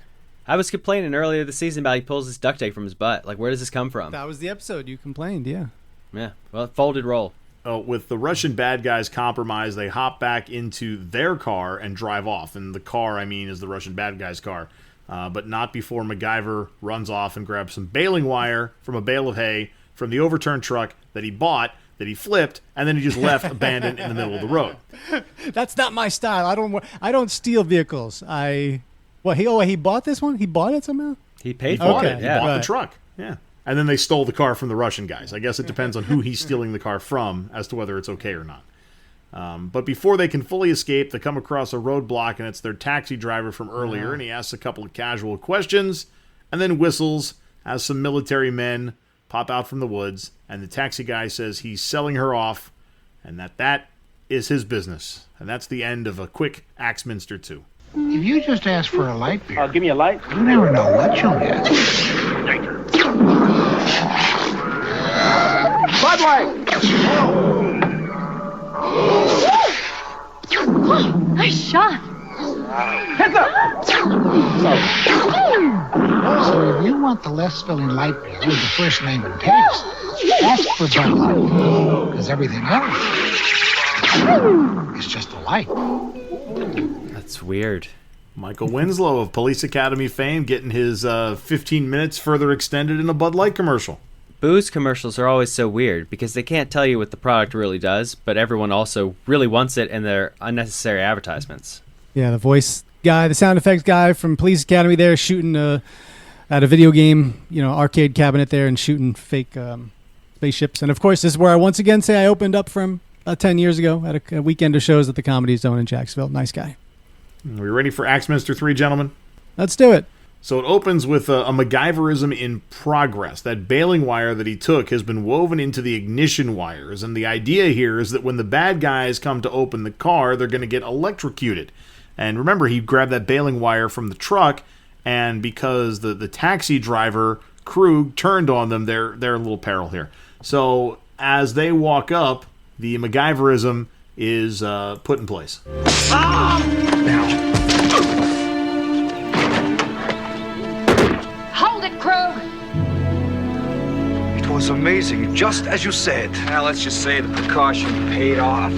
I was complaining earlier this season about he pulls his duct tape from his butt. Like, where does this come from? That was the episode you complained, yeah. Yeah, well, folded roll. With the Russian bad guys compromised, they hop back into their car and drive off. And the car, I mean, is the Russian bad guys' car. But not before MacGyver runs off and grabs some baling wire from a bale of hay from the overturned truck that he bought, that he flipped, and then he just left abandoned in the middle of the road. That's not my style. I don't steal vehicles. He bought this one? He bought it somehow? He paid for it. He bought the truck. Yeah. And then they stole the car from the Russian guys. I guess it depends on who he's stealing the car from as to whether it's okay or not. But before they can fully escape, they come across a roadblock, and it's their taxi driver from earlier, and he asks a couple of casual questions, and then whistles as some military men pop out from the woods, and the taxi guy says he's selling her off, and that is his business. And that's the end of a quick Axminster 2. If you just ask for a light beer, give me a light. you never know what you'll get. Bud Light! Nice shot. Heads up! So if you want the less filling light beer with the first name and taste, ask for Bud Light. Because everything else is just a light. That's weird. Michael Winslow of Police Academy fame getting his 15 minutes further extended in a Bud Light commercial. Booze commercials are always so weird because they can't tell you what the product really does, but everyone also really wants it, and they're unnecessary advertisements. Yeah, the voice guy, the sound effects guy from Police Academy there shooting at a video game, arcade cabinet there and shooting fake spaceships. And, of course, this is where I once again say I opened up from 10 years ago at a weekend of shows at the Comedy Zone in Jacksonville. Nice guy. Are we ready for Axminster 3, gentlemen? Let's do it. So it opens with a MacGyverism in progress. That baling wire that he took has been woven into the ignition wires. And the idea here is that when the bad guys come to open the car, they're going to get electrocuted. And remember, he grabbed that baling wire from the truck, and because the taxi driver, Krug, turned on them, they're in a little peril here. So as they walk up, the MacGyverism is put in place. Hold it, Krug! It was amazing, just as you said. Now, let's just say the precaution paid off.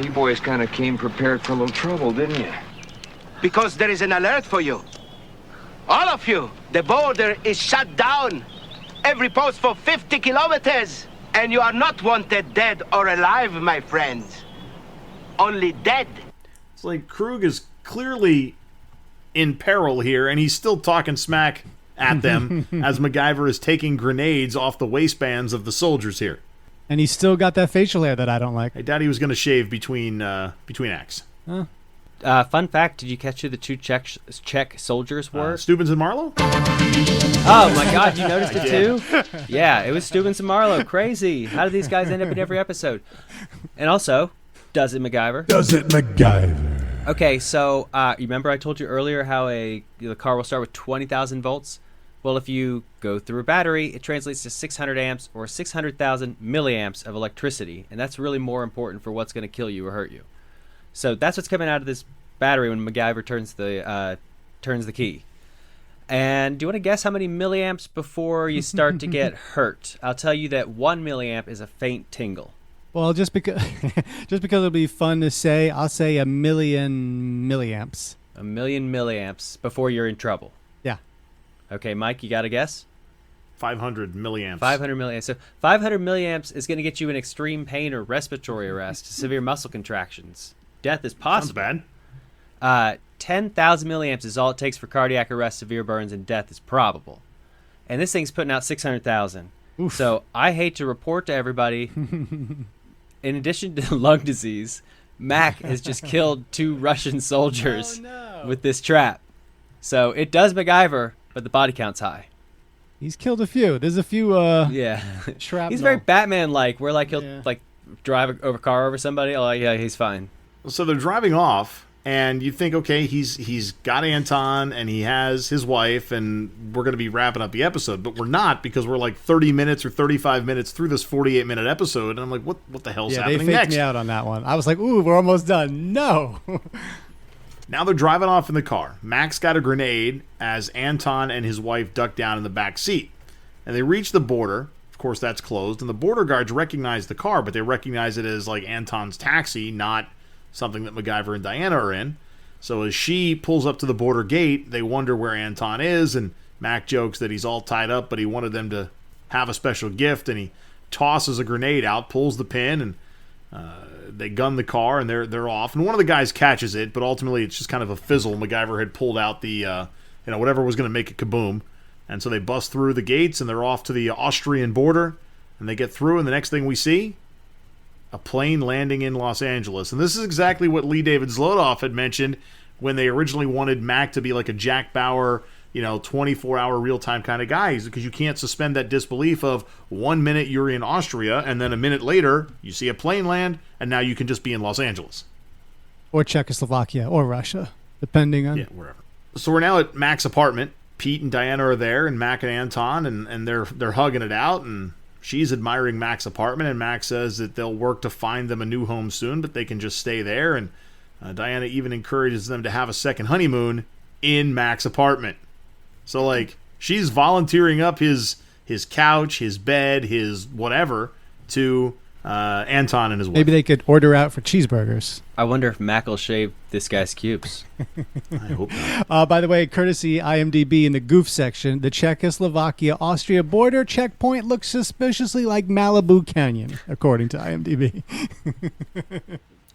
You boys kind of came prepared for a little trouble, didn't you? Because there is an alert for you. All of you. The border is shut down. Every post for 50 kilometers. And you are not wanted dead or alive, my friends. Only dead. It's like Krug is clearly in peril here, and he's still talking smack at them as MacGyver is taking grenades off the waistbands of the soldiers here. And he's still got that facial hair that I don't like. I doubt he was going to shave between acts. Huh. Fun fact, did you catch who the two Czech soldiers were? Stubbins and Marlowe? Oh my god, you noticed it too? Yeah, it was Stubbins and Marlowe. Crazy. How do these guys end up in every episode? And also, does it MacGyver? Does it MacGyver? Okay, so you remember I told you earlier how the car will start with 20,000 volts? Well, if you go through a battery, it translates to 600 amps or 600,000 milliamps of electricity, and that's really more important for what's going to kill you or hurt you. So that's what's coming out of this battery when MacGyver turns the key. And do you want to guess how many milliamps before you start to get hurt? I'll tell you that 1 milliamp is a faint tingle. Well, just because it'll be fun to say, I'll say 1,000,000 milliamps. 1,000,000 milliamps before you're in trouble. Yeah. Okay, Mike, you got a guess? 500 milliamps. 500 milliamps. So 500 milliamps is going to get you in extreme pain or respiratory arrest, severe muscle contractions. Death is possible. Sounds bad. 10,000 milliamps is all it takes for cardiac arrest, severe burns, and death is probable. And this thing's putting out 600,000. So I hate to report to everybody, in addition to lung disease, Mac has just killed 2 Russian soldiers with this trap. So it does MacGyver, but the body count's high. He's killed a few. There's a few shrapnel. He's very Batman-like, where he'll drive a car over somebody. Oh, yeah, he's fine. So they're driving off, And you think, okay, he's got Anton and he has his wife, and we're going to be wrapping up the episode. But we're not, because we're like 30 minutes or 35 minutes through this 48-minute episode. And I'm like, what the hell's happening next? Yeah, they faked me out on that one. I was like, ooh, we're almost done. No. Now they're driving off in the car. Max got a grenade as Anton and his wife duck down in the back seat. And they reach the border. Of course, that's closed. And the border guards recognize the car, but they recognize it as like Anton's taxi, not something that MacGyver and Diana are in. So as she pulls up to the border gate, they wonder where Anton is, and Mac jokes that he's all tied up, but he wanted them to have a special gift, and he tosses a grenade out, pulls the pin, and they gun the car, and they're off. And one of the guys catches it, but ultimately it's just kind of a fizzle. MacGyver had pulled out the whatever was going to make it kaboom, and so they bust through the gates, and they're off to the Austrian border, and they get through, and the next thing we see, a plane landing in Los Angeles. And this is exactly what Lee David Zlotoff had mentioned when they originally wanted Mac to be like a Jack Bauer, 24-hour real-time kind of guy, because you can't suspend that disbelief of 1 minute you're in Austria, and then a minute later you see a plane land, and now you can just be in Los Angeles. Or Czechoslovakia, or Russia, depending on... Yeah, wherever. So we're now at Mac's apartment. Pete and Diana are there, and Mac and Anton, and they're hugging it out, and she's admiring Mac's apartment, and Mac says that they'll work to find them a new home soon, but they can just stay there. And Diana even encourages them to have a second honeymoon in Mac's apartment. So, like, she's volunteering up his couch, his bed, his whatever to Anton and his wife. Maybe they could order out for cheeseburgers. I wonder if Mac will shave this guy's cubes. I hope not. By the way, courtesy IMDb in the goof section, the Czechoslovakia-Austria border checkpoint looks suspiciously like Malibu Canyon, according to IMDb.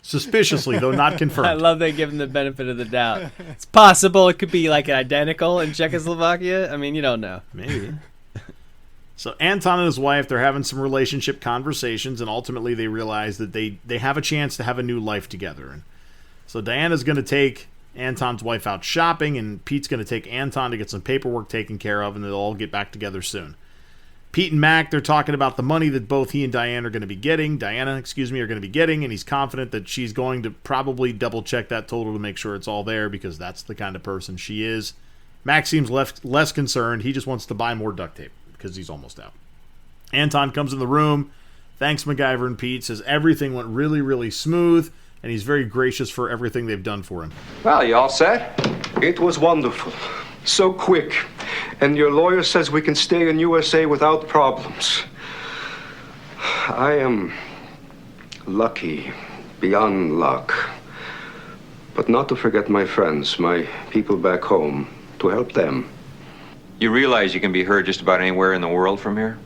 Suspiciously, though not confirmed. I love they give him the benefit of the doubt. It's possible it could be like identical in Czechoslovakia. I mean, you don't know. Maybe. So Anton and his wife, they're having some relationship conversations, and ultimately they realize that they have a chance to have a new life together. And so Diana's going to take Anton's wife out shopping, and Pete's going to take Anton to get some paperwork taken care of, and they'll all get back together soon. Pete and Mac, they're talking about the money that both he and Diana are going to be getting. Diana, are going to be getting, and he's confident that she's going to probably double-check that total to make sure it's all there, because that's the kind of person she is. Mac seems less concerned. He just wants to buy more duct tape, because he's almost out. Anton comes in the room, thanks MacGyver and Pete, says everything went really, really smooth, and he's very gracious for everything they've done for him. Well, you all set? It was wonderful. So quick. And your lawyer says we can stay in USA without problems. I am lucky, beyond luck. But not to forget my friends, my people back home, to help them. You realize you can be heard just about anywhere in the world from here?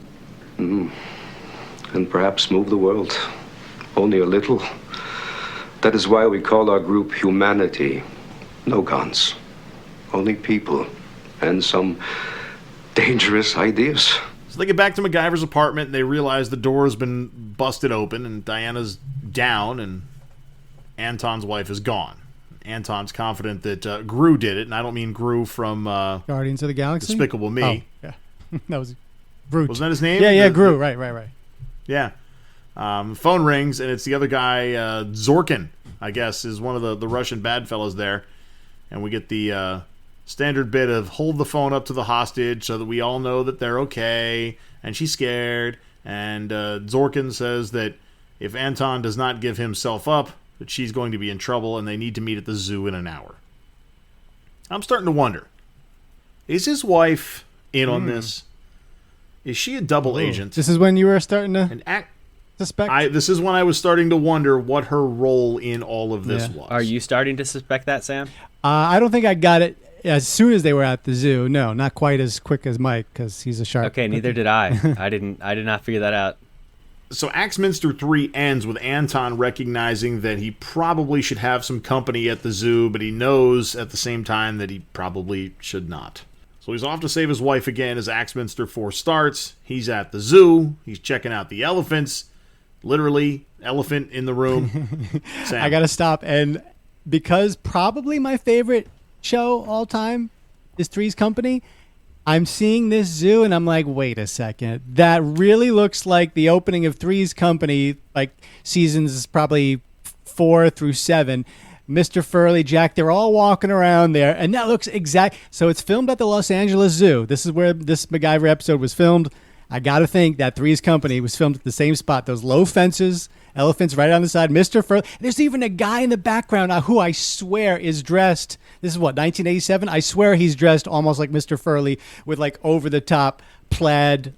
And perhaps move the world. Only a little. That is why we call our group Humanity. No guns. Only people. And some dangerous ideas. So they get back to MacGyver's apartment, and they realize the door has been busted open, and Diana's down, and Anton's wife is gone. Anton's confident that Gru did it, and I don't mean Gru from Guardians of the Galaxy? Despicable Me. Oh, yeah. That was Groot. Wasn't that his name? Yeah, Gru. Right. Yeah. Phone rings, and it's the other guy, Zorkin, I guess, is one of the Russian bad fellows there. And we get the standard bit of hold the phone up to the hostage so that we all know that they're okay, and she's scared. And Zorkin says that if Anton does not give himself up, that she's going to be in trouble, and they need to meet at the zoo in an hour. I'm starting to wonder, is his wife in on this? Is she a double agent? This is when you were starting to suspect? This is when I was starting to wonder what her role in all of this was. Are you starting to suspect that, Sam? I don't think I got it as soon as they were at the zoo. No, not quite as quick as Mike, because he's a sharp. Okay, neither did I. I did not figure that out. So Axminster 3 ends with Anton recognizing that he probably should have some company at the zoo, but he knows at the same time that he probably should not. So he's off to save his wife again as Axminster 4 starts. He's at the zoo. He's checking out the elephants. Literally, elephant in the room. Sam. I got to stop. And because probably my favorite show all time is Three's Company, I'm seeing this zoo and I'm like, wait a second. That really looks like the opening of Three's Company, like seasons probably 4 through 7. Mr. Furley, Jack, they're all walking around there, and that looks exact. So it's filmed at the Los Angeles Zoo. This is where this MacGyver episode was filmed. I got to think that Three's Company was filmed at the same spot. Those low fences, elephants right on the side. Mr. Furley. There's even a guy in the background who I swear is dressed. This is what, 1987? I swear he's dressed almost like Mr. Furley with like over-the-top plaid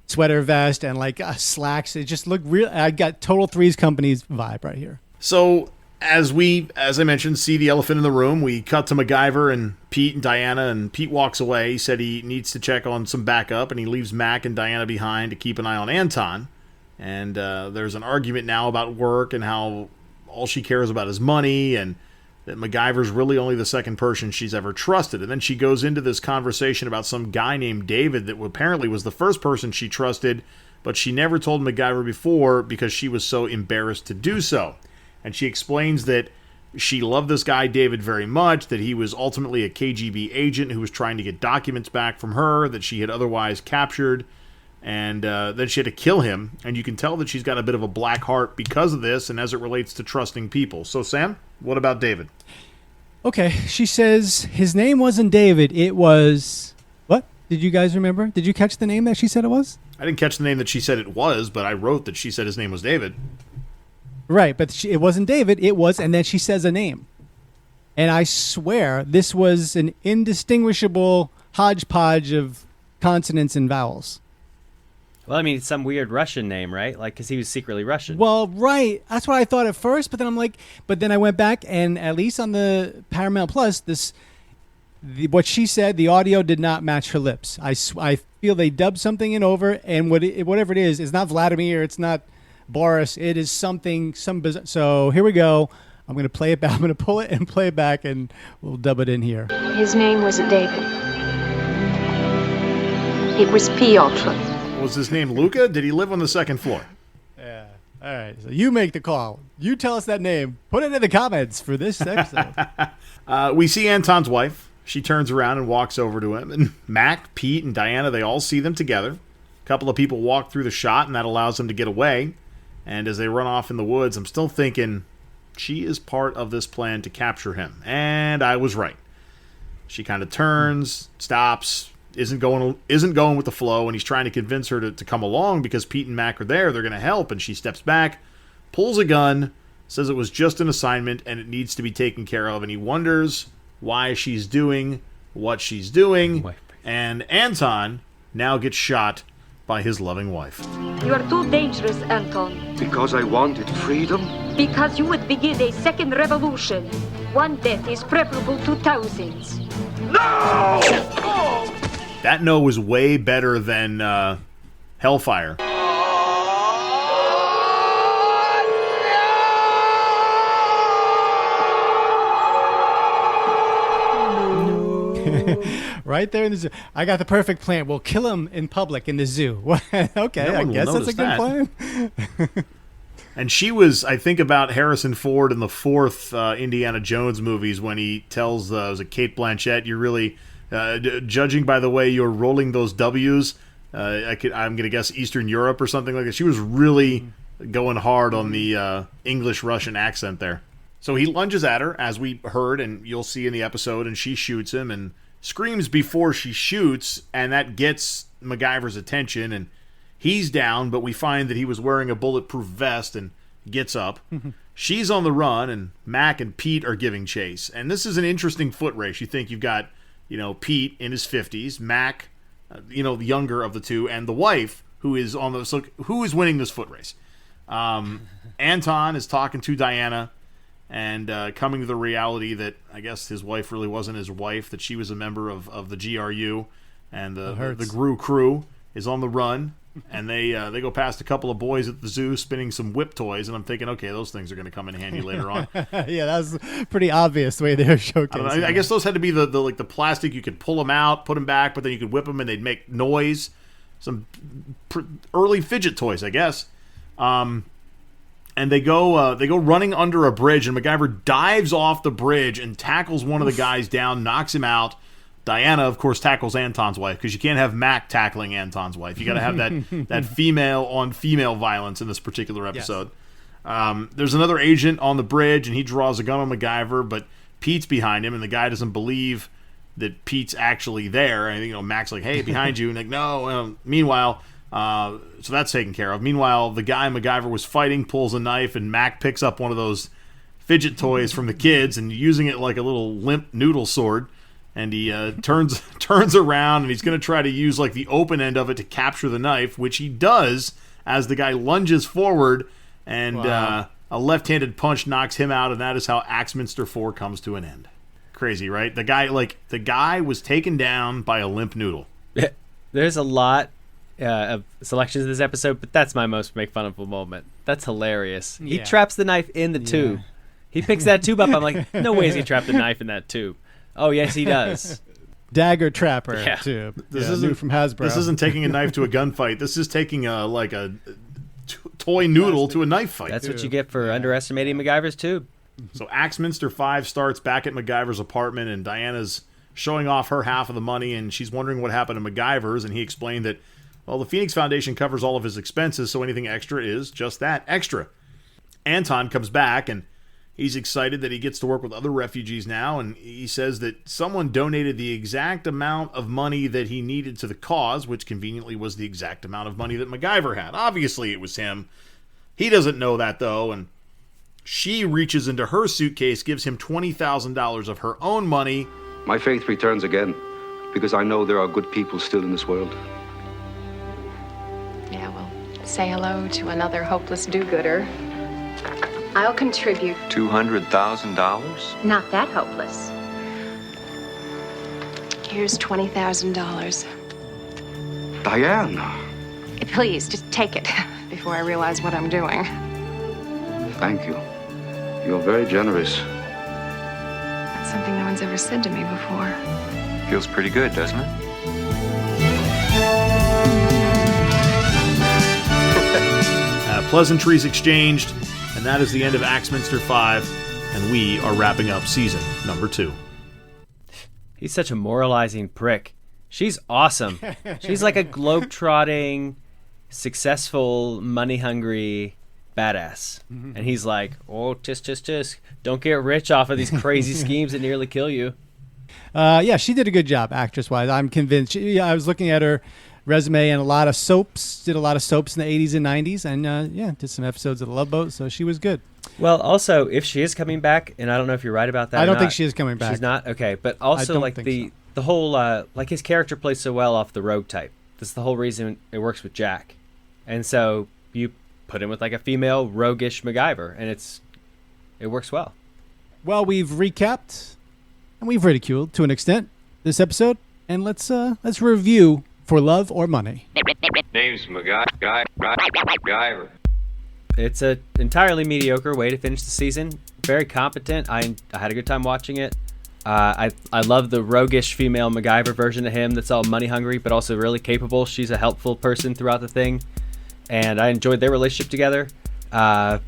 sweater vest and like slacks. It just looked real. I got total Three's Company's vibe right here. So as I mentioned, see the elephant in the room, we cut to MacGyver and Pete and Diana, and Pete walks away. He said he needs to check on some backup, and he leaves Mac and Diana behind to keep an eye on Anton. And there's an argument now about work and how all she cares about is money, and that MacGyver's really only the second person she's ever trusted. And then she goes into this conversation about some guy named David that apparently was the first person she trusted, but she never told MacGyver before because she was so embarrassed to do so. And she explains that she loved this guy, David, very much, that he was ultimately a KGB agent who was trying to get documents back from her that she had otherwise captured, and then she had to kill him. And you can tell that she's got a bit of a black heart because of this and as it relates to trusting people. So, Sam, what about David? Okay, she says his name wasn't David. It was... What? Did you guys remember? Did you catch the name that she said it was? I didn't catch the name that she said it was, but I wrote that she said his name was David. Right, but it wasn't David. It was, and then she says a name. And I swear this was an indistinguishable hodgepodge of consonants and vowels. Well, I mean, it's some weird Russian name, right? Like, because he was secretly Russian. Well, right. That's what I thought at first, but then I'm like, but then I went back, and at least on the Paramount Plus, what she said, the audio did not match her lips. I feel they dubbed something in over, and whatever it is, it's not Vladimir, it's not Boris, it is something, so here we go. I'm going to play it back. I'm going to pull it and play it back, and we'll dub it in here. His name wasn't David. It was Piotr. Was his name Luca? Did he live on the second floor? Yeah. All right. So you make the call. You tell us that name. Put it in the comments for this episode. We see Anton's wife. She turns around and walks over to him. And Mac, Pete, and Diana, they all see them together. A couple of people walk through the shot, and that allows them to get away. And as they run off in the woods, I'm still thinking she is part of this plan to capture him. And I was right. She kind of turns, stops, isn't going with the flow, and he's trying to convince her to come along because Pete and Mac are there. They're going to help, and she steps back, pulls a gun, says it was just an assignment and it needs to be taken care of, and he wonders why she's doing what she's doing, and Anton now gets shot by his loving wife. You are too dangerous, Anton. Because I wanted freedom? Because you would begin a second revolution. One death is preferable to thousands. No! That no was way better than Hellfire. Right there in the zoo. I got the perfect plan. We'll kill him in public in the zoo. Okay, No I one will guess that's a good notice plan. And she was, I think, about Harrison Ford in the fourth Indiana Jones movies when he tells was it Cate Blanchett, you're really, judging by the way you're rolling those W's, I'm going to guess Eastern Europe or something like that. She was really going hard on the English-Russian accent there. So he lunges at her, as we heard, and you'll see in the episode, and she shoots him and screams before she shoots, and that gets MacGyver's attention, and he's down, but we find that he was wearing a bulletproof vest and gets up. She's on the run, and Mac and Pete are giving chase. And this is an interesting foot race. You think you've got, Pete in his 50s, Mac, the younger of the two, and the wife, who is who is winning this foot race? Anton is talking to Diana and coming to the reality that I guess his wife really wasn't his wife, that she was a member of the GRU, and the GRU crew is on the run. And they go past a couple of boys at the zoo spinning some whip toys, and I'm thinking, okay, those things are going to come in handy later on. Yeah, that was pretty obvious the way they were showcasing. I guess those had to be the plastic. You could pull them out, put them back, but then you could whip them and they'd make noise. Some early fidget toys, I guess. And they go running under a bridge, and MacGyver dives off the bridge and tackles one of the guys down, knocks him out. Diana, of course, tackles Anton's wife, because you can't have Mac tackling Anton's wife. You got to have that female-on-female violence in this particular episode. There's another agent on the bridge, and he draws a gun on MacGyver, but Pete's behind him, and the guy doesn't believe that Pete's actually there. And Mac's like, "Hey, behind you," and like, "No." Meanwhile, so that's taken care of. Meanwhile, the guy MacGyver was fighting pulls a knife, and Mac picks up one of those fidget toys from the kids and using it like a little limp noodle sword. And he turns around, and he's going to try to use like the open end of it to capture the knife, which he does as the guy lunges forward, and a left-handed punch knocks him out, and that is how Axminster 4 comes to an end. Crazy, right? The guy was taken down by a limp noodle. There's a lot of selections of this episode, but that's my most make fun of moment. That's hilarious. He traps the knife in the tube. He picks that tube up. I'm like, no way is he trapped the knife in that tube. Oh, yes, he does. Dagger Trapper tube. This isn't new from Hasbro. This isn't taking a knife to a gunfight. This is taking a toy noodle to a knife fight. That's what you get for underestimating MacGyver's tube. So Axminster 5 starts back at MacGyver's apartment, and Diana's showing off her half of the money, and she's wondering what happened to MacGyver's, and he explained that, well, the Phoenix Foundation covers all of his expenses, so anything extra is just that, extra. Anton comes back, and he's excited that he gets to work with other refugees now, and he says that someone donated the exact amount of money that he needed to the cause, which conveniently was the exact amount of money that MacGyver had. Obviously, it was him. He doesn't know that, though, and she reaches into her suitcase, gives him $20,000 of her own money. My faith returns again, because I know there are good people still in this world. Yeah, well, say hello to another hopeless do-gooder. I'll contribute. $200,000? Not that hopeless. Here's $20,000. Diana. Please, just take it before I realize what I'm doing. Thank you. You're very generous. That's something no one's ever said to me before. Feels pretty good, doesn't it? Pleasantries exchanged, and that is the end of Axminster 5, and we are wrapping up season number 2. He's such a moralizing prick. She's awesome. She's like a globe-trotting, successful, money-hungry badass. And he's like, oh, tisk. Don't get rich off of these crazy schemes that nearly kill you. Yeah, she did a good job actress-wise. I'm convinced. I was looking at her resume and a lot of soaps. Did a lot of soaps in the 80s and 90s. And, did some episodes of The Love Boat, so she was good. Well, also, if she is coming back, and I don't know if you're right about that I don't think she is coming back. She's not? Okay. But also, like, the whole, like, his character plays so well off the rogue type. That's the whole reason it works with Jack. And so you put him with, like, a female roguish MacGyver, and it works well. Well, we've recapped and we've ridiculed to an extent this episode, and let's review For Love or Money. Name's MacGyver. It's an entirely mediocre way to finish the season. Very competent. I had a good time watching it. I love the roguish female MacGyver version of him that's all money hungry, but also really capable. She's a helpful person throughout the thing, and I enjoyed their relationship together. The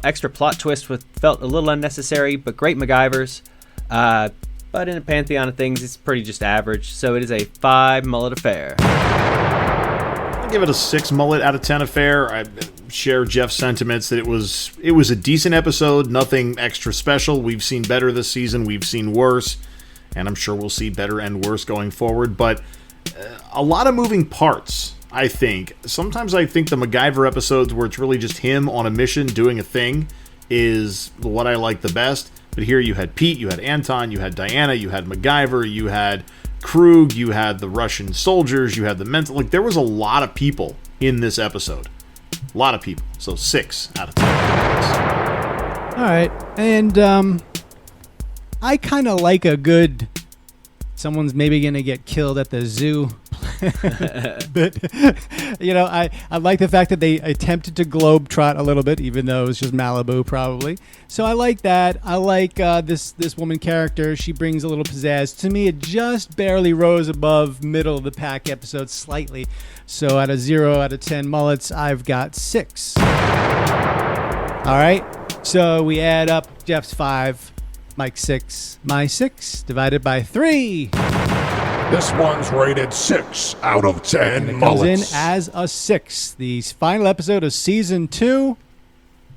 extra plot twist felt a little unnecessary, but great MacGyvers. But in a pantheon of things, it's pretty just average. So it is a 5 mullet affair. I give it a 6 mullet out of 10 affair. I share Jeff's sentiments that it was a decent episode, nothing extra special. We've seen better this season, we've seen worse, and I'm sure we'll see better and worse going forward. But a lot of moving parts, I think. Sometimes I think the MacGyver episodes where it's really just him on a mission doing a thing is what I like the best. But here you had Pete, you had Anton, you had Diana, you had MacGyver, you had Krug, you had the Russian soldiers, you had the mental... Like, there was a lot of people in this episode. A lot of people. So 6 out of 10. All right. And I kind of like a good... Someone's maybe going to get killed at the zoo. But, I like the fact that they attempted to globetrot a little bit, even though it was just Malibu, probably. So I like that. I like this woman character. She brings a little pizzazz. To me, it just barely rose above middle of the pack episode slightly. So out of 0 out of 10 mullets, I've got 6. All right. So we add up Jeff's 5, Mike's 6, my 6, divided by 3. This one's rated 6 out of 10 and it mullets. Comes in as a 6. The final episode of season 2.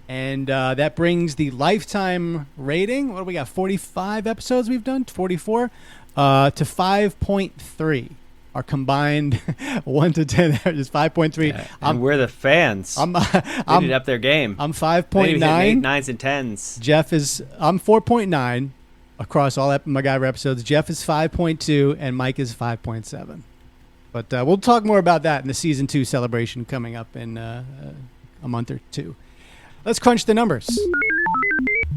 And that brings the lifetime rating, what do we got, 45 episodes we've done, 44, to 5.3. Our combined 1 to 10 is 5.3. Yeah, and we're the fans. They did up their game. I'm 5.9. 9s and 10s. I'm 4.9 across all MacGyver episodes. Jeff is 5.2 and Mike is 5.7. But we'll talk more about that in the season 2 celebration coming up in a month or two. Let's crunch the numbers.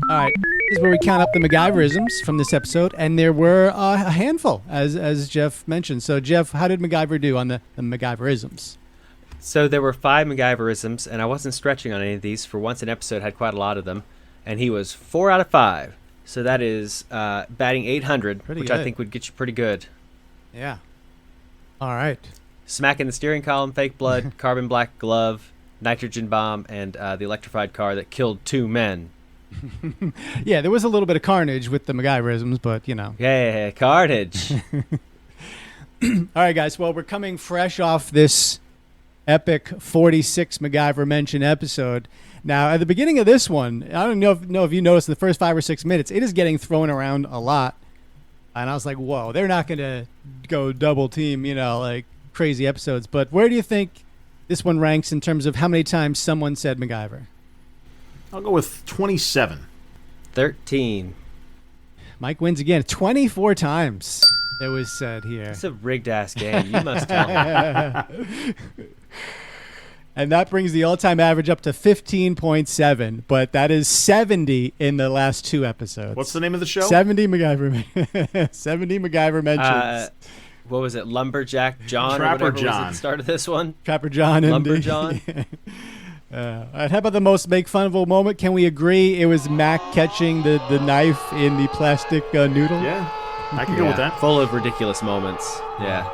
All right, this is where we count up the MacGyverisms from this episode, and there were a handful, as Jeff mentioned. So, Jeff, how did MacGyver do on the MacGyverisms? So there were 5 MacGyverisms, and I wasn't stretching on any of these. For once, an episode had quite a lot of them, and he was 4 out of 5. So that is batting 800, which good. I think would get you pretty good. Yeah. All right. Smacking the steering column, fake blood, carbon black glove, nitrogen bomb, and the electrified car that killed 2 men. Yeah, there was a little bit of carnage with the MacGyverisms, but, you know. Yeah, carnage. All right, guys. Well, we're coming fresh off this epic 46 MacGyver mention episode. Now, at the beginning of this one, I don't know if you noticed in the first 5 or 6 minutes, it is getting thrown around a lot. And I was like, whoa, they're not going to go double team, like crazy episodes. But where do you think this one ranks in terms of how many times someone said MacGyver? I'll go with 27. 13. Mike wins again. 24 times it was said here. It's a rigged-ass game. You must tell me. And that brings the all-time average up to 15.7, but that is 70 in the last 2 episodes. What's the name of the show? 70 MacGyver. 70 MacGyver mentions. What was it? Lumberjack John? Trapper or John. Was it the start of this one? Trapper John. Lumber John. All right, how about the most make-funable moment? Can we agree it was Mac catching the knife in the plastic noodle? Yeah, I can go with that. Full of ridiculous moments. Yeah.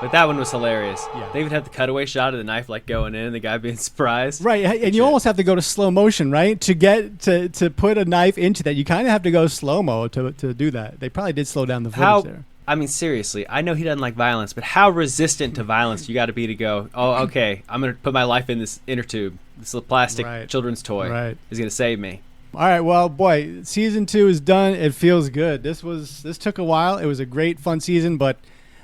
But that one was hilarious. Yeah. They even had the cutaway shot of the knife going in and the guy being surprised. Right, and you almost have to go to slow motion, right? To get to put a knife into that, you kind of have to go slow-mo to do that. They probably did slow down the footage there. I mean, seriously, I know he doesn't like violence, but how resistant to violence you got to be to go, oh, okay, I'm going to put my life in this inner tube. This little plastic children's toy is going to save me. All right, well, boy, season 2 is done. It feels good. This took a while. It was a great, fun season, but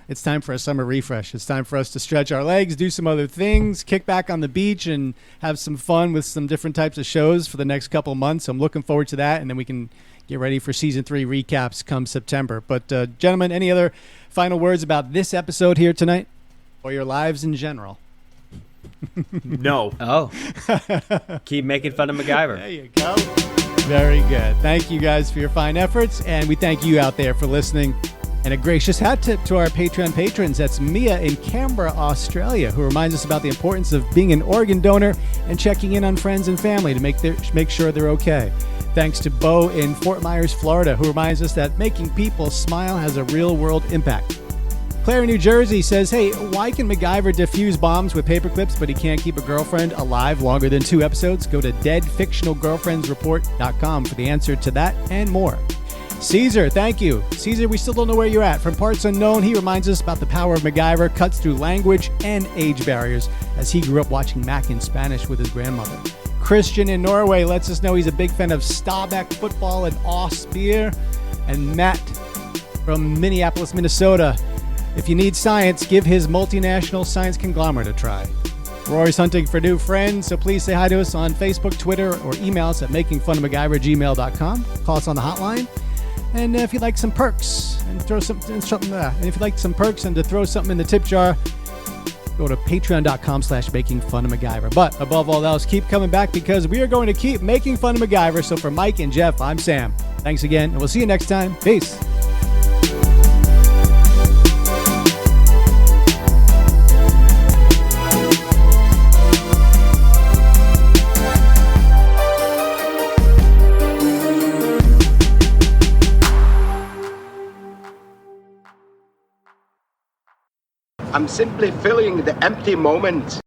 it's time for a summer refresh. It's time for us to stretch our legs, do some other things, kick back on the beach, and have some fun with some different types of shows for the next couple of months. I'm looking forward to that, and then we can get ready for season 3 recaps come September. But, gentlemen, any other final words about this episode here tonight or your lives in general? No. Oh. Keep making fun of MacGyver. There you go. Very good. Thank you guys for your fine efforts, and we thank you out there for listening. And a gracious hat tip to our Patreon patrons. That's Mia in Canberra, Australia, who reminds us about the importance of being an organ donor and checking in on friends and family to make sure they're okay. Thanks to Bo in Fort Myers, Florida, who reminds us that making people smile has a real-world impact. Claire in New Jersey says, hey, why can MacGyver defuse bombs with paper clips, but he can't keep a girlfriend alive longer than 2 episodes? Go to deadfictionalgirlfriendsreport.com for the answer to that and more. Caesar, thank you. Caesar, we still don't know where you're at. From Parts Unknown, he reminds us about the power of MacGyver, cuts through language and age barriers as he grew up watching Mac in Spanish with his grandmother. Christian in Norway lets us know he's a big fan of Stabæk football and Aas beer. And Matt from Minneapolis, Minnesota, if you need science, give his multinational science conglomerate a try. We're always hunting for new friends, so please say hi to us on Facebook, Twitter, or email us at makingfunofmacgyver@gmail.com. Call us on the hotline. And if you'd like some perks and throw something and if you'd like some perks and to throw something in the tip jar, go to patreon.com/makingfunofmacgyver. But above all else, keep coming back because we are going to keep making fun of MacGyver. So for Mike and Jeff, I'm Sam. Thanks again, and we'll see you next time. Peace. I'm simply filling the empty moment.